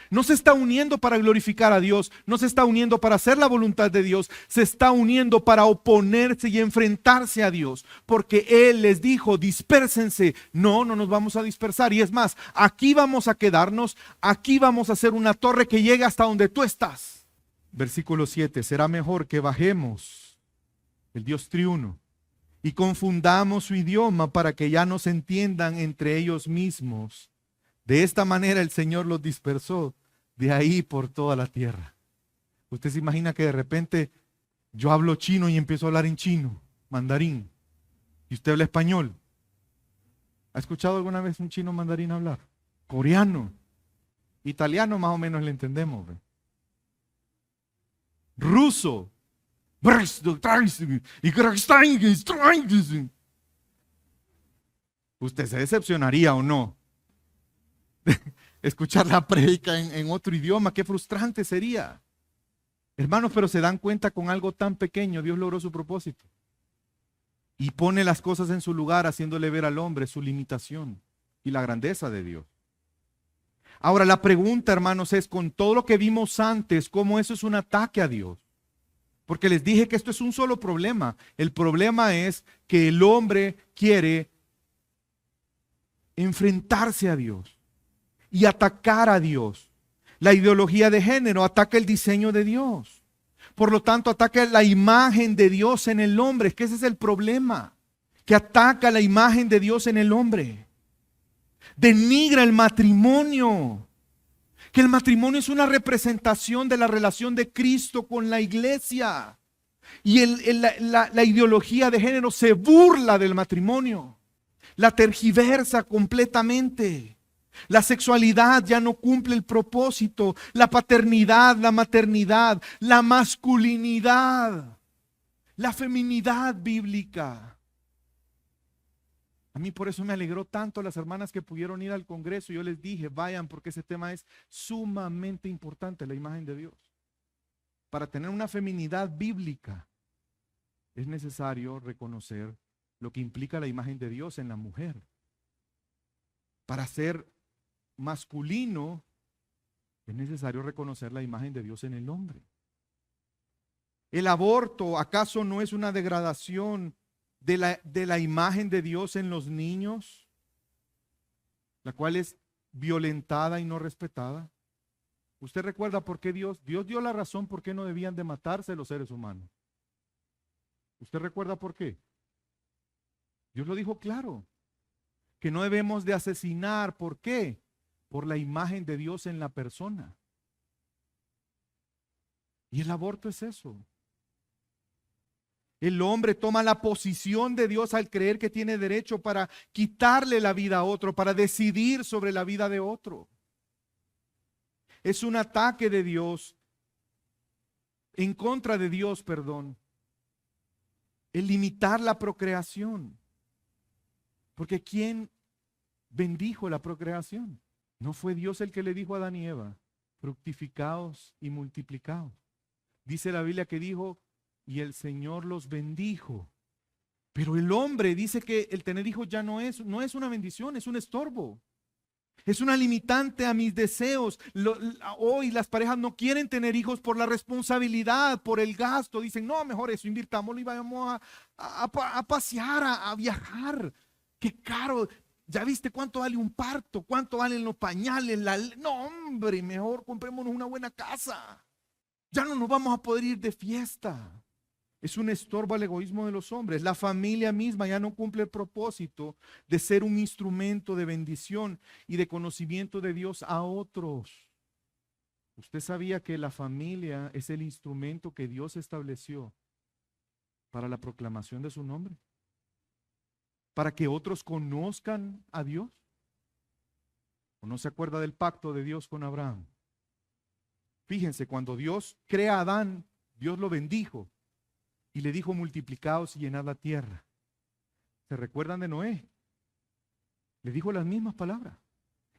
No se está uniendo para glorificar a Dios, no se está uniendo para hacer la voluntad de Dios, se está uniendo para oponerse y enfrentarse a Dios, porque Él les dijo, dispérsense. No, no nos vamos a dispersar. Y es más, aquí vamos a quedarnos, aquí vamos a hacer una torre que llegue hasta donde tú estás. Versículo 7, será mejor que bajemos, el Dios triuno, y confundamos su idioma para que ya no se entiendan entre ellos mismos. De esta manera el Señor los dispersó de ahí por toda la tierra. Usted se imagina que de repente yo hablo chino y empiezo a hablar en chino, mandarín, y usted habla español. ¿Ha escuchado alguna vez un chino mandarín hablar? Coreano, italiano más o menos le entendemos. Ruso. ¿Usted se decepcionaría o no? Escuchar la prédica en otro idioma, qué frustrante sería. Hermanos, pero se dan cuenta, con algo tan pequeño Dios logró su propósito. Y pone las cosas en su lugar, haciéndole ver al hombre su limitación y la grandeza de Dios. Ahora la pregunta, hermanos, es, con todo lo que vimos antes, ¿cómo eso es un ataque a Dios? Porque les dije que esto es un solo problema. El problema es que el hombre quiere enfrentarse a Dios y atacar a Dios. La ideología de género ataca el diseño de Dios. Por lo tanto, ataca la imagen de Dios en el hombre. Es que ese es el problema, que ataca la imagen de Dios en el hombre. Denigra el matrimonio. Que el matrimonio es una representación de la relación de Cristo con la iglesia. Y la ideología de género se burla del matrimonio. La tergiversa completamente. La sexualidad ya no cumple el propósito. La paternidad, la maternidad, la masculinidad, la feminidad bíblica. A mí por eso me alegró tanto las hermanas que pudieron ir al Congreso. Yo les dije, vayan, porque ese tema es sumamente importante, la imagen de Dios. Para tener una feminidad bíblica es necesario reconocer lo que implica la imagen de Dios en la mujer. Para ser masculino es necesario reconocer la imagen de Dios en el hombre. ¿El aborto acaso no es una degradación de la imagen de Dios en los niños, la cual es violentada y no respetada? ¿Usted recuerda por qué Dios dio la razón por qué no debían de matarse los seres humanos? ¿Usted recuerda por qué? Dios lo dijo claro, que no debemos de asesinar. ¿Por qué? Por la imagen de Dios en la persona. Y el aborto es eso. El hombre toma la posición de Dios al creer que tiene derecho para quitarle la vida a otro, para decidir sobre la vida de otro. Es un ataque de Dios, en contra de Dios, perdón, el limitar la procreación. Porque ¿quién bendijo la procreación? ¿No fue Dios el que le dijo a Adán y Eva, fructificaos y multiplicaos? Dice la Biblia que dijo, y el Señor los bendijo. Pero el hombre dice que el tener hijos ya no es una bendición, es un estorbo. Es una limitante a mis deseos. Hoy las parejas no quieren tener hijos por la responsabilidad, por el gasto. Dicen, no, mejor eso, invirtámoslo y vayamos a pasear, a viajar. Qué caro. ¿Ya viste cuánto vale un parto? ¿Cuánto valen los pañales? No, hombre, mejor comprémonos una buena casa. Ya no nos vamos a poder ir de fiesta. Es un estorbo al egoísmo de los hombres. La familia misma ya no cumple el propósito de ser un instrumento de bendición y de conocimiento de Dios a otros. ¿Usted sabía que la familia es el instrumento que Dios estableció para la proclamación de su nombre? Para que otros conozcan a Dios. ¿O no se acuerda del pacto de Dios con Abraham? Fíjense, cuando Dios crea a Adán, Dios lo bendijo y le dijo, multiplicaos y llenad la tierra. ¿Se recuerdan de Noé? Le dijo las mismas palabras.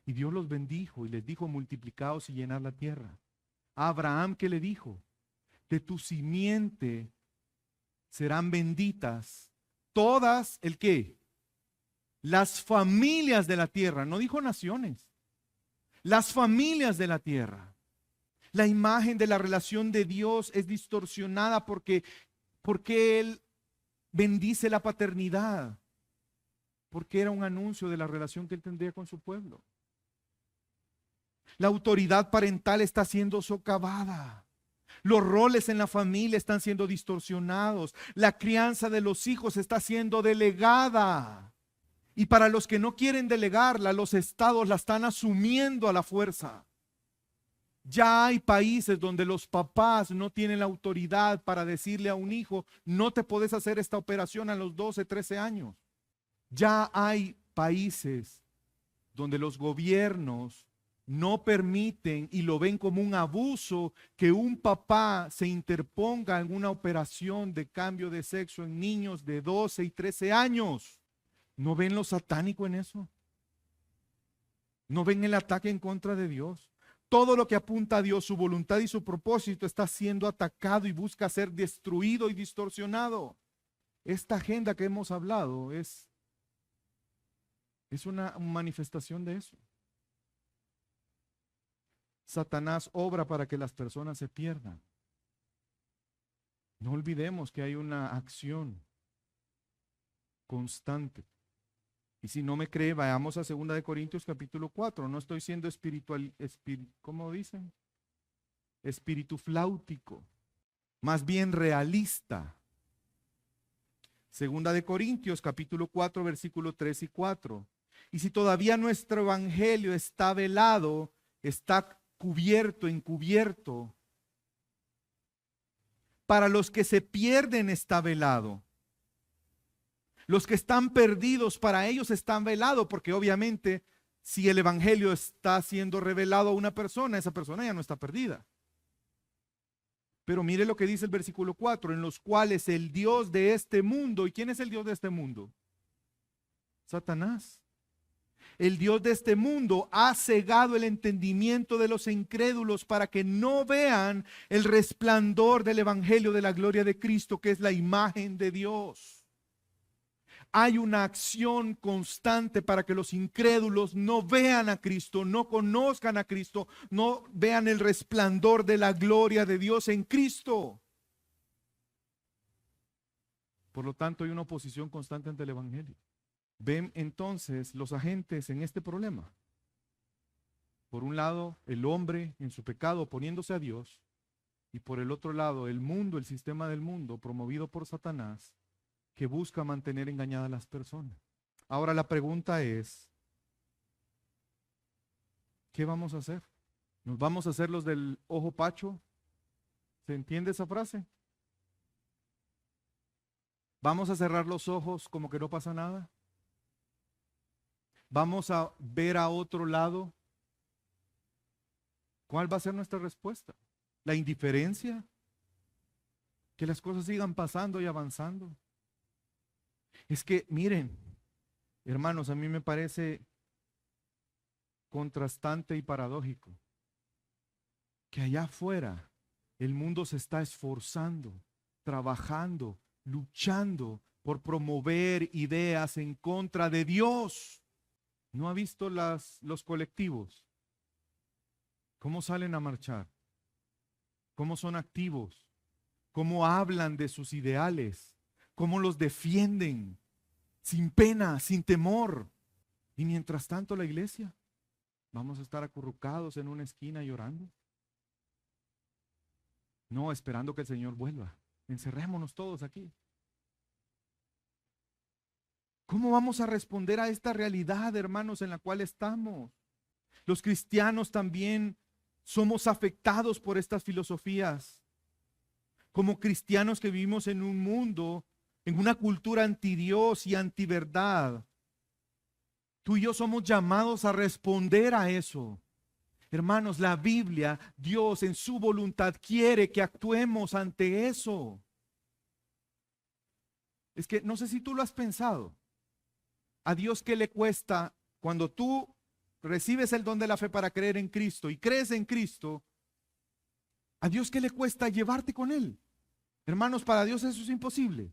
Y Dios los bendijo y les dijo, multiplicaos y llenad la tierra. A Abraham, ¿qué le dijo? De tu simiente serán benditas todas, ¿el qué? Las familias de la tierra. No dijo naciones. las familias de la tierra. La imagen de la relación de Dios es distorsionada porque Él bendice la paternidad, porque era un anuncio de la relación que Él tendría con su pueblo. La autoridad parental está siendo socavada. Los roles en la familia están siendo distorsionados. La crianza de los hijos está siendo delegada. Y para los que no quieren delegarla, los estados la están asumiendo a la fuerza. Ya hay países donde los papás no tienen la autoridad para decirle a un hijo, no te puedes hacer esta operación a los 12, 13 años. Ya hay países donde los gobiernos no permiten y lo ven como un abuso que un papá se interponga en una operación de cambio de sexo en niños de 12 y 13 años. ¿No ven lo satánico en eso? ¿No ven el ataque en contra de Dios? Todo lo que apunta a Dios, su voluntad y su propósito está siendo atacado y busca ser destruido y distorsionado. Esta agenda que hemos hablado es una manifestación de eso. Satanás obra para que las personas se pierdan. No olvidemos que hay una acción constante. Y si no me cree, vayamos a 2 Corintios capítulo 4. No estoy siendo ¿cómo dicen? Espíritu flautico, más bien realista. 2 Corintios capítulo 4, versículo 3 y 4. Y si todavía nuestro evangelio está velado, está encubierto, para los que se pierden está velado. Los que están perdidos, para ellos están velados, porque obviamente si el evangelio está siendo revelado a una persona, esa persona ya no está perdida. Pero mire lo que dice el versículo 4, en los cuales el Dios de este mundo, ¿y quién es el Dios de este mundo? Satanás. El Dios de este mundo ha cegado el entendimiento de los incrédulos para que no vean el resplandor del evangelio de la gloria de Cristo, que es la imagen de Dios. Hay una acción constante para que los incrédulos no vean a Cristo, no conozcan a Cristo, no vean el resplandor de la gloria de Dios en Cristo. Por lo tanto, hay una oposición constante ante el evangelio. Ven entonces los agentes en este problema. Por un lado, el hombre en su pecado oponiéndose a Dios, y por el otro lado, el mundo, el sistema del mundo promovido por Satanás, que busca mantener engañadas a las personas. Ahora la pregunta es, ¿qué vamos a hacer? ¿Nos vamos a hacer los del ojo pacho? ¿Se entiende esa frase? ¿Vamos a cerrar los ojos como que no pasa nada? ¿Vamos a ver a otro lado? ¿Cuál va a ser nuestra respuesta? ¿La indiferencia? ¿Que las cosas sigan pasando y avanzando? Es que, miren, hermanos, a mí me parece contrastante y paradójico que allá afuera el mundo se está esforzando, trabajando, luchando por promover ideas en contra de Dios. ¿No ha visto los colectivos? ¿Cómo salen a marchar? ¿Cómo son activos? ¿Cómo hablan de sus ideales? ¿Cómo los defienden? Sin pena, sin temor. Y mientras tanto la iglesia, ¿vamos a estar acurrucados en una esquina llorando? No, esperando que el Señor vuelva. Encerrémonos todos aquí. ¿Cómo vamos a responder a esta realidad, hermanos, en la cual estamos? Los cristianos también somos afectados por estas filosofías. Como cristianos que vivimos en un mundo, en una cultura anti-Dios y anti-verdad, tú y yo somos llamados a responder a eso. Hermanos, la Biblia, Dios en su voluntad quiere que actuemos ante eso. Es que no sé si tú lo has pensado. ¿A Dios qué le cuesta cuando tú recibes el don de la fe para creer en Cristo y crees en Cristo? ¿A Dios qué le cuesta llevarte con Él? Hermanos, para Dios eso es imposible.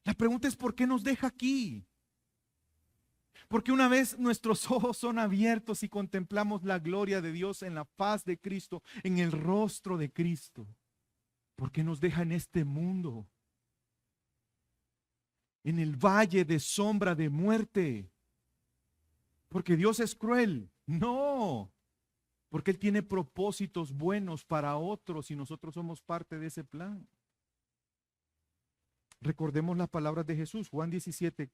La pregunta es ¿por qué nos deja aquí? Porque una vez nuestros ojos son abiertos y contemplamos la gloria de Dios en la faz de Cristo, en el rostro de Cristo, ¿por qué nos deja en este mundo? En el valle de sombra de muerte. Porque Dios es cruel. No. Porque Él tiene propósitos buenos para otros y nosotros somos parte de ese plan. Recordemos las palabras de Jesús, Juan 17,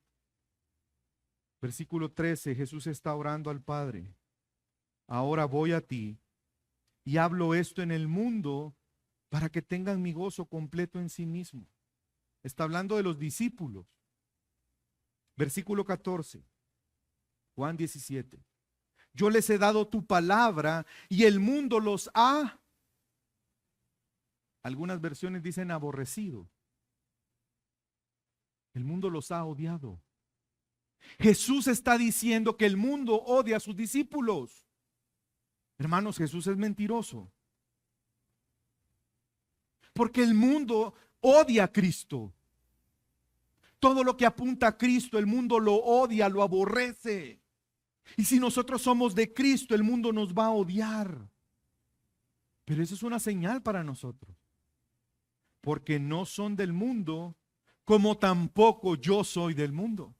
versículo 13. Jesús está orando al Padre. Ahora voy a ti y hablo esto en el mundo para que tengan mi gozo completo en sí mismo. Está hablando de los discípulos. Versículo 14, Juan 17. Yo les he dado tu palabra y el mundo los ha, algunas versiones dicen aborrecido. El mundo los ha odiado. Jesús está diciendo que el mundo odia a sus discípulos. Hermanos, Jesús es mentiroso. Porque el mundo odia a Cristo. Todo lo que apunta a Cristo, el mundo lo odia, lo aborrece. Y si nosotros somos de Cristo, el mundo nos va a odiar. Pero eso es una señal para nosotros. Porque no son del mundo, como tampoco yo soy del mundo.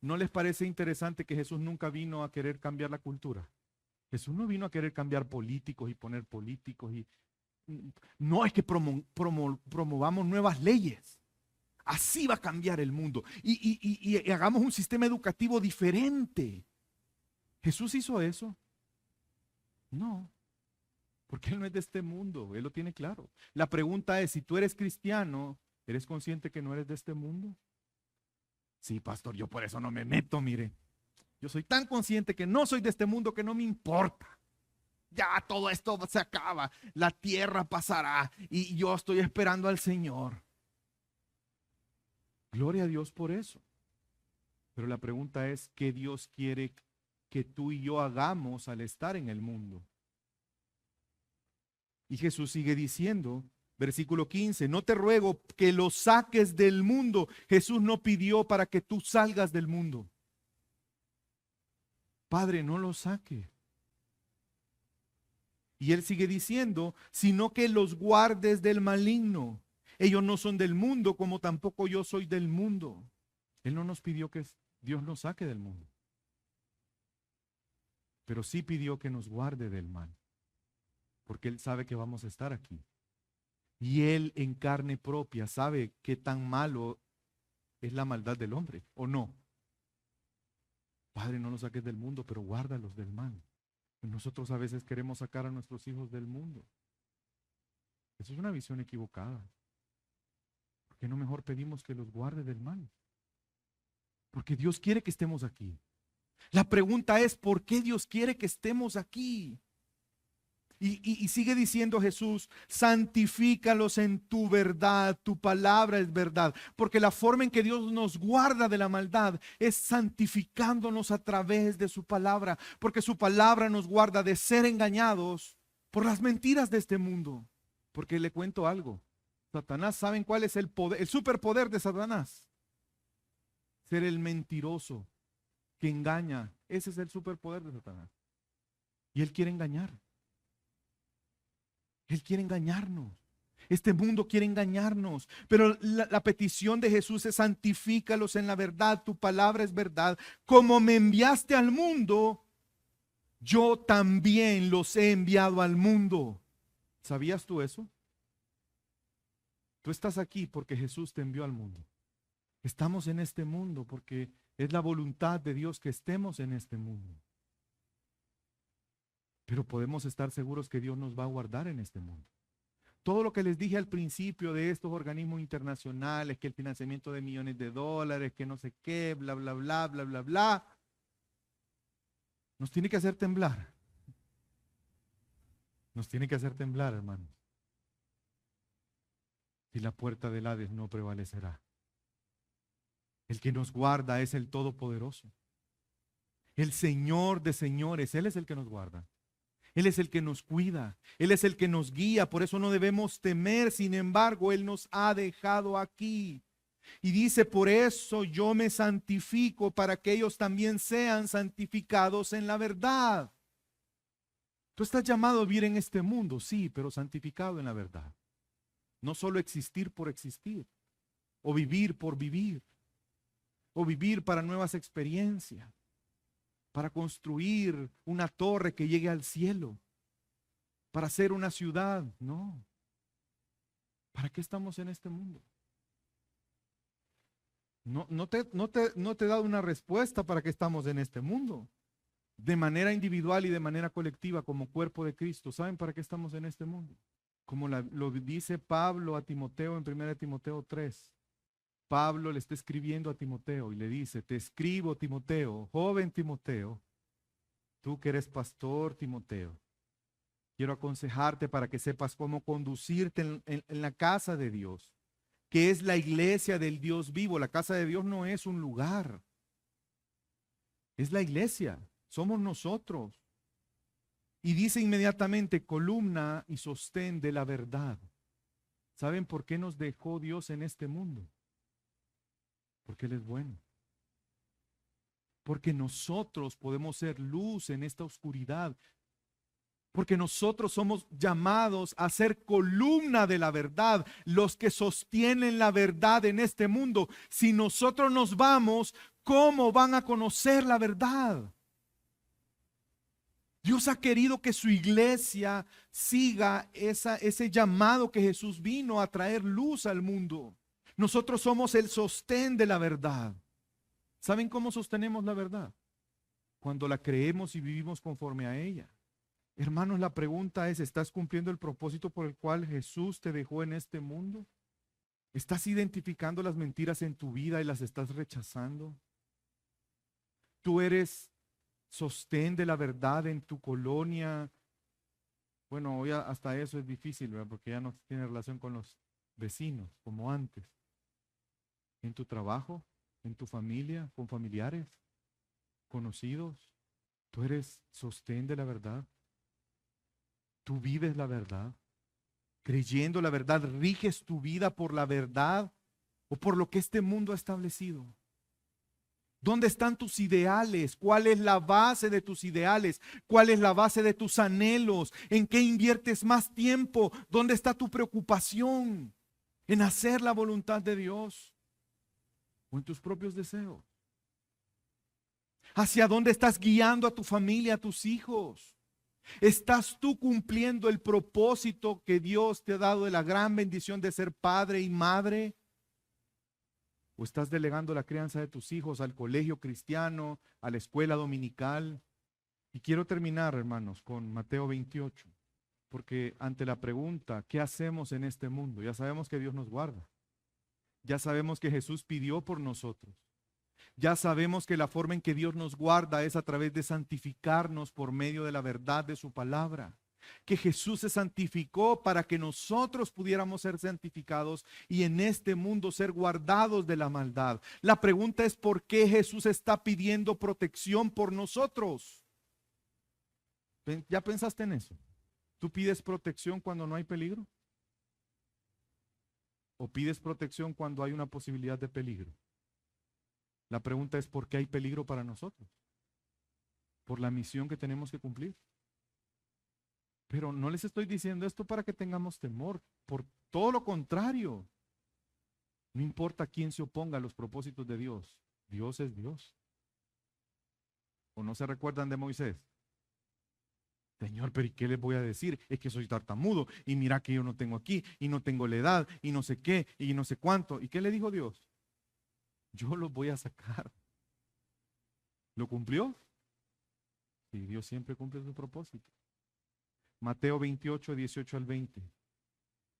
¿No les parece interesante que Jesús nunca vino a querer cambiar la cultura? Jesús no vino a querer cambiar políticos y poner políticos. No es que promovamos nuevas leyes. Así va a cambiar el mundo. Y hagamos un sistema educativo diferente. ¿Jesús hizo eso? No. Porque Él no es de este mundo. Él lo tiene claro. La pregunta es, si tú eres cristiano, ¿eres consciente que no eres de este mundo? Sí, pastor, yo por eso no me meto, mire. Yo soy tan consciente que no soy de este mundo que no me importa. Ya todo esto se acaba. La tierra pasará y yo estoy esperando al Señor. Gloria a Dios por eso. Pero la pregunta es, ¿qué Dios quiere que tú y yo hagamos al estar en el mundo? Y Jesús sigue diciendo, versículo 15, no te ruego que lo saques del mundo. Jesús no pidió para que tú salgas del mundo. Padre, no lo saque. Y Él sigue diciendo, sino que los guardes del maligno. Ellos no son del mundo, como tampoco yo soy del mundo. Él no nos pidió que Dios nos saque del mundo, pero sí pidió que nos guarde del mal, porque Él sabe que vamos a estar aquí. Y Él en carne propia sabe qué tan malo es la maldad del hombre, ¿o no? Padre, no los saques del mundo, pero guárdalos del mal. Nosotros a veces queremos sacar a nuestros hijos del mundo. Eso es una visión equivocada. ¿Por qué no mejor pedimos que los guarde del mal? Porque Dios quiere que estemos aquí. La pregunta es, ¿por qué Dios quiere que estemos aquí? Y sigue diciendo Jesús, santifícalos en tu verdad, tu palabra es verdad. Porque la forma en que Dios nos guarda de la maldad es santificándonos a través de su palabra. Porque su palabra nos guarda de ser engañados por las mentiras de este mundo. Porque le cuento algo, Satanás, ¿saben cuál es el poder, el superpoder de Satanás? Ser el mentiroso que engaña. Ese es el superpoder de Satanás. Y él quiere engañar. Él quiere engañarnos. Este mundo quiere engañarnos. Pero la petición de Jesús es santifícalos en la verdad. Tu palabra es verdad. Como me enviaste al mundo, yo también los he enviado al mundo. ¿Sabías tú eso? Tú estás aquí porque Jesús te envió al mundo. Estamos en este mundo porque es la voluntad de Dios que estemos en este mundo. Pero podemos estar seguros que Dios nos va a guardar en este mundo. Todo lo que les dije al principio de estos organismos internacionales, que el financiamiento de millones de dólares, que no sé qué, bla, bla, bla, bla, bla, bla, nos tiene que hacer temblar. Nos tiene que hacer temblar, hermanos. Y la puerta del Hades no prevalecerá. El que nos guarda es el Todopoderoso. El Señor de señores, Él es el que nos guarda. Él es el que nos cuida, Él es el que nos guía, por eso no debemos temer. Sin embargo, Él nos ha dejado aquí Y dice, por eso yo me santifico para que ellos también sean santificados en la verdad. Tú estás llamado a vivir en este mundo, sí, pero santificado en la verdad. No solo existir por existir, o vivir por vivir, o vivir para nuevas experiencias, para construir una torre que llegue al cielo, para hacer una ciudad. No. ¿Para qué estamos en este mundo? No te he dado una respuesta para qué estamos en este mundo. De manera individual y de manera colectiva, como cuerpo de Cristo. ¿Saben para qué estamos en este mundo? Como lo dice Pablo a Timoteo en 1 Timoteo 3. Pablo le está escribiendo a Timoteo y le dice, te escribo, Timoteo, joven Timoteo, tú que eres pastor, Timoteo, quiero aconsejarte para que sepas cómo conducirte en la casa de Dios, que es la iglesia del Dios vivo. La casa de Dios no es un lugar, es la iglesia, somos nosotros. Y dice inmediatamente, columna y sostén de la verdad. ¿Saben por qué nos dejó Dios en este mundo? Porque Él es bueno. Porque nosotros podemos ser luz en esta oscuridad. Porque nosotros somos llamados a ser columna de la verdad, los que sostienen la verdad en este mundo. Si nosotros nos vamos, ¿cómo van a conocer la verdad? Dios ha querido que su iglesia siga ese llamado que Jesús vino a traer luz al mundo. Nosotros somos el sostén de la verdad. ¿Saben cómo sostenemos la verdad? Cuando la creemos y vivimos conforme a ella. Hermanos, la pregunta es, ¿estás cumpliendo el propósito por el cual Jesús te dejó en este mundo? ¿Estás identificando las mentiras en tu vida y las estás rechazando? ¿Tú eres sostén de la verdad en tu colonia? Bueno, hoy hasta eso es difícil, ¿verdad? Porque ya no tiene relación con los vecinos como antes. En tu trabajo, en tu familia, con familiares, conocidos. ¿Tú eres sostén de la verdad? ¿Tú vives la verdad? Creyendo la verdad, ¿riges tu vida por la verdad o por lo que este mundo ha establecido? ¿Dónde están tus ideales? ¿Cuál es la base de tus ideales? ¿Cuál es la base de tus anhelos? ¿En qué inviertes más tiempo? ¿Dónde está tu preocupación? ¿En hacer la voluntad de Dios o en tus propios deseos? ¿Hacia dónde estás guiando a tu familia, a tus hijos? ¿Estás tú cumpliendo el propósito que Dios te ha dado de la gran bendición de ser padre y madre? ¿O estás delegando la crianza de tus hijos al colegio cristiano, a la escuela dominical? Y quiero terminar, hermanos, con Mateo 28, porque ante la pregunta, ¿qué hacemos en este mundo? Ya sabemos que Dios nos guarda. Ya sabemos que Jesús pidió por nosotros. Ya sabemos que la forma en que Dios nos guarda es a través de santificarnos por medio de la verdad de su palabra. Que Jesús se santificó para que nosotros pudiéramos ser santificados y en este mundo ser guardados de la maldad. La pregunta es, ¿por qué Jesús está pidiendo protección por nosotros? ¿Ya pensaste en eso? ¿Tú pides protección cuando no hay peligro? ¿O pides protección cuando hay una posibilidad de peligro? La pregunta es, ¿por qué hay peligro para nosotros? Por la misión que tenemos que cumplir. Pero no les estoy diciendo esto para que tengamos temor, por todo lo contrario. No importa quién se oponga a los propósitos de Dios, Dios es Dios. ¿O no se recuerdan de Moisés? Señor, pero ¿y qué les voy a decir? Es que soy tartamudo y mira que yo no tengo aquí y no tengo la edad y no sé qué y no sé cuánto. ¿Y qué le dijo Dios? Yo los voy a sacar. ¿Lo cumplió? Sí, Dios siempre cumple su propósito. Mateo 28, 18 al 20.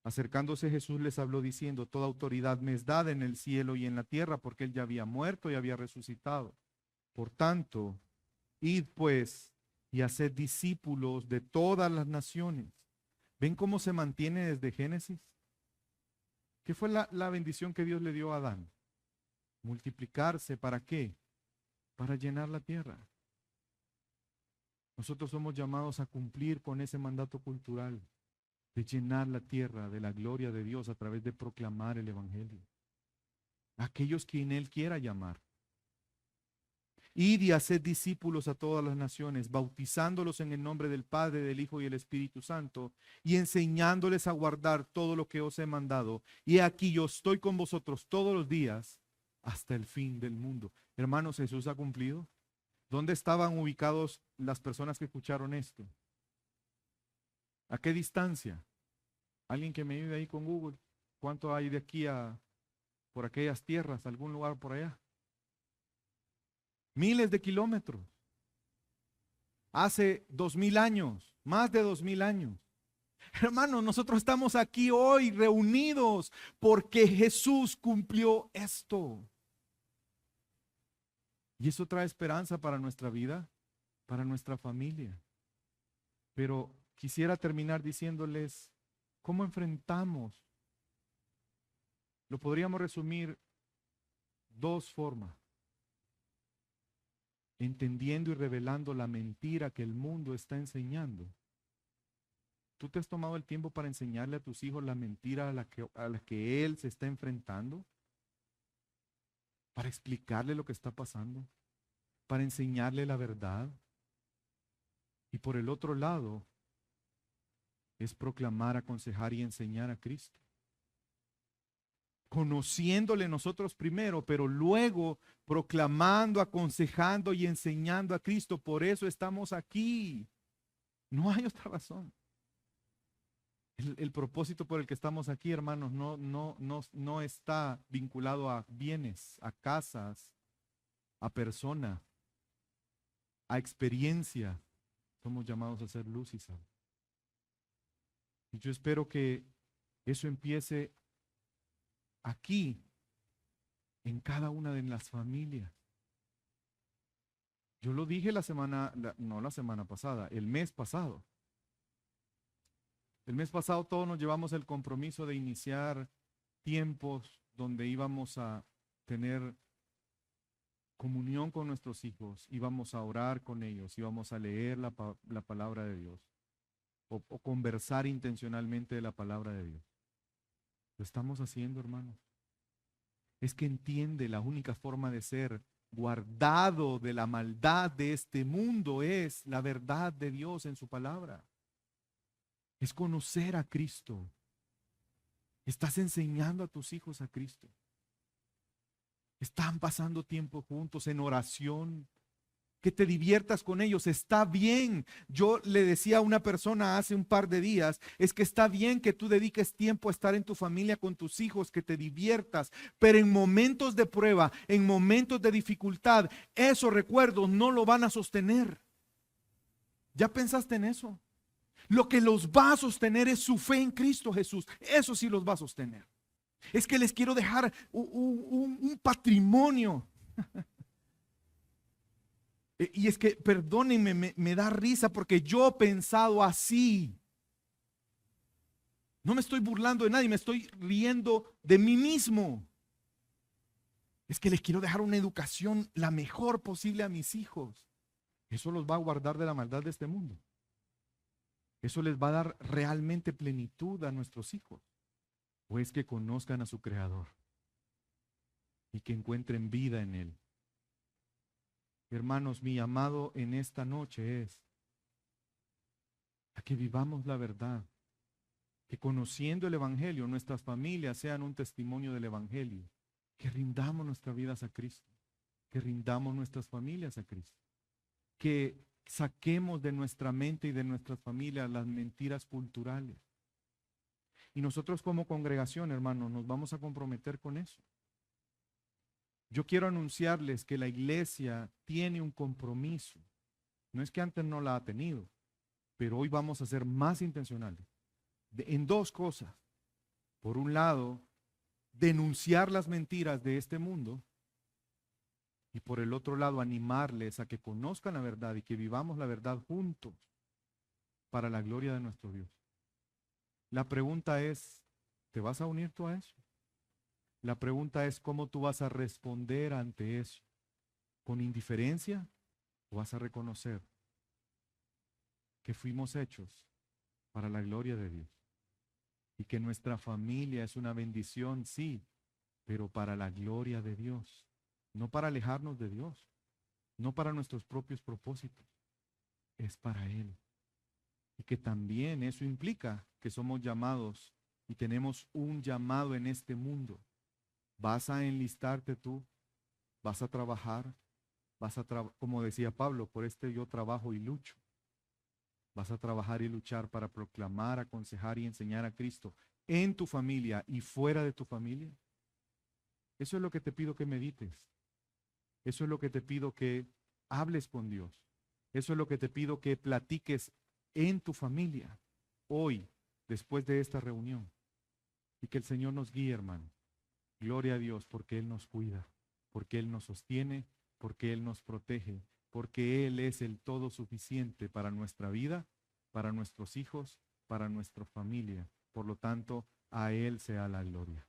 Acercándose Jesús les habló diciendo, toda autoridad me es dada en el cielo y en la tierra, porque él ya había muerto y había resucitado. Por tanto, id pues y haced discípulos de todas las naciones. ¿Ven cómo se mantiene desde Génesis? ¿Qué fue la bendición que Dios le dio a Adán? Multiplicarse, ¿para qué? Para llenar la tierra. Nosotros somos llamados a cumplir con ese mandato cultural de llenar la tierra de la gloria de Dios a través de proclamar el Evangelio. aquellos quien Él quiera llamar. Id y haced discípulos a todas las naciones, bautizándolos en el nombre del Padre, del Hijo y del Espíritu Santo, y enseñándoles a guardar todo lo que os he mandado. Y aquí yo estoy con vosotros todos los días hasta el fin del mundo. Hermanos, Jesús ha cumplido. ¿Dónde estaban ubicados las personas que escucharon esto? ¿A qué distancia? Alguien que me ayude ahí con Google. ¿Cuánto hay de aquí a por aquellas tierras, algún lugar por allá? Miles de kilómetros. Hace 2000 años, más de 2000 años. Hermanos, nosotros estamos aquí hoy reunidos porque Jesús cumplió esto. Y eso trae esperanza para nuestra vida, para nuestra familia. Pero quisiera terminar diciéndoles cómo enfrentamos. Lo podríamos resumir dos formas. Entendiendo y revelando la mentira que el mundo está enseñando. ¿Tú te has tomado el tiempo para enseñarle a tus hijos la mentira a la que él se está enfrentando? Para explicarle lo que está pasando, para enseñarle la verdad. Y por el otro lado, es proclamar, aconsejar y enseñar a Cristo. Conociéndole nosotros primero, pero luego proclamando, aconsejando y enseñando a Cristo. Por eso estamos aquí. No hay otra razón. El propósito por el que estamos aquí, hermanos, no está vinculado a bienes, a casas, a persona, a experiencia. Somos llamados a ser luz y sal. Y yo espero que eso empiece aquí, en cada una de las familias. Yo lo dije no la semana pasada, el mes pasado. El mes pasado todos nos llevamos el compromiso de iniciar tiempos donde íbamos a tener comunión con nuestros hijos, íbamos a orar con ellos, íbamos a leer la palabra de Dios o conversar intencionalmente de la palabra de Dios. Lo estamos haciendo, hermanos. Es que entiende la única forma de ser guardado de la maldad de este mundo es la verdad de Dios en su palabra. Es conocer a Cristo. Estás enseñando a tus hijos a Cristo. Están pasando tiempo juntos en oración. Que te diviertas con ellos, está bien. Yo le decía a una persona hace un par de días, es que está bien que tú dediques tiempo a estar en tu familia con tus hijos, que te diviertas, pero en momentos de prueba, en momentos de dificultad, esos recuerdos no lo van a sostener. ¿Ya pensaste en eso? Lo que los va a sostener es su fe en Cristo Jesús. Eso sí los va a sostener. Es que les quiero dejar un patrimonio. Y es que, perdónenme, me da risa porque yo he pensado así. No me estoy burlando de nadie, me estoy riendo de mí mismo. Es que les quiero dejar una educación la mejor posible a mis hijos. Eso los va a guardar de la maldad de este mundo. Eso les va a dar realmente plenitud a nuestros hijos. O es que conozcan a su Creador y que encuentren vida en Él. Hermanos, mi llamado en esta noche es a que vivamos la verdad, que conociendo el Evangelio, nuestras familias sean un testimonio del Evangelio, que rindamos nuestras vidas a Cristo, que rindamos nuestras familias a Cristo, que saquemos de nuestra mente y de nuestras familias las mentiras culturales. Y nosotros como congregación, hermanos, nos vamos a comprometer con eso. Yo quiero anunciarles que la iglesia tiene un compromiso. No es que antes no la ha tenido, pero hoy vamos a ser más intencionales en dos cosas. Por un lado, denunciar las mentiras de este mundo y por el otro lado, animarles a que conozcan la verdad y que vivamos la verdad juntos para la gloria de nuestro Dios. La pregunta es, ¿te vas a unir tú a eso? La pregunta es cómo tú vas a responder ante eso. ¿Con indiferencia o vas a reconocer que fuimos hechos para la gloria de Dios? Y que nuestra familia es una bendición, sí, pero para la gloria de Dios, no para alejarnos de Dios, no para nuestros propios propósitos, es para Él. Y que también eso implica que somos llamados y tenemos un llamado en este mundo. Vas a enlistarte tú, vas a trabajar, como decía Pablo, por yo trabajo y lucho. Vas a trabajar y luchar para proclamar, aconsejar y enseñar a Cristo en tu familia y fuera de tu familia. Eso es lo que te pido que medites. Eso es lo que te pido que hables con Dios. Eso es lo que te pido que platiques en tu familia hoy, después de esta reunión. Y que el Señor nos guíe, hermano. Gloria a Dios porque Él nos cuida, porque Él nos sostiene, porque Él nos protege, porque Él es el todo suficiente para nuestra vida, para nuestros hijos, para nuestra familia. Por lo tanto, a Él sea la gloria.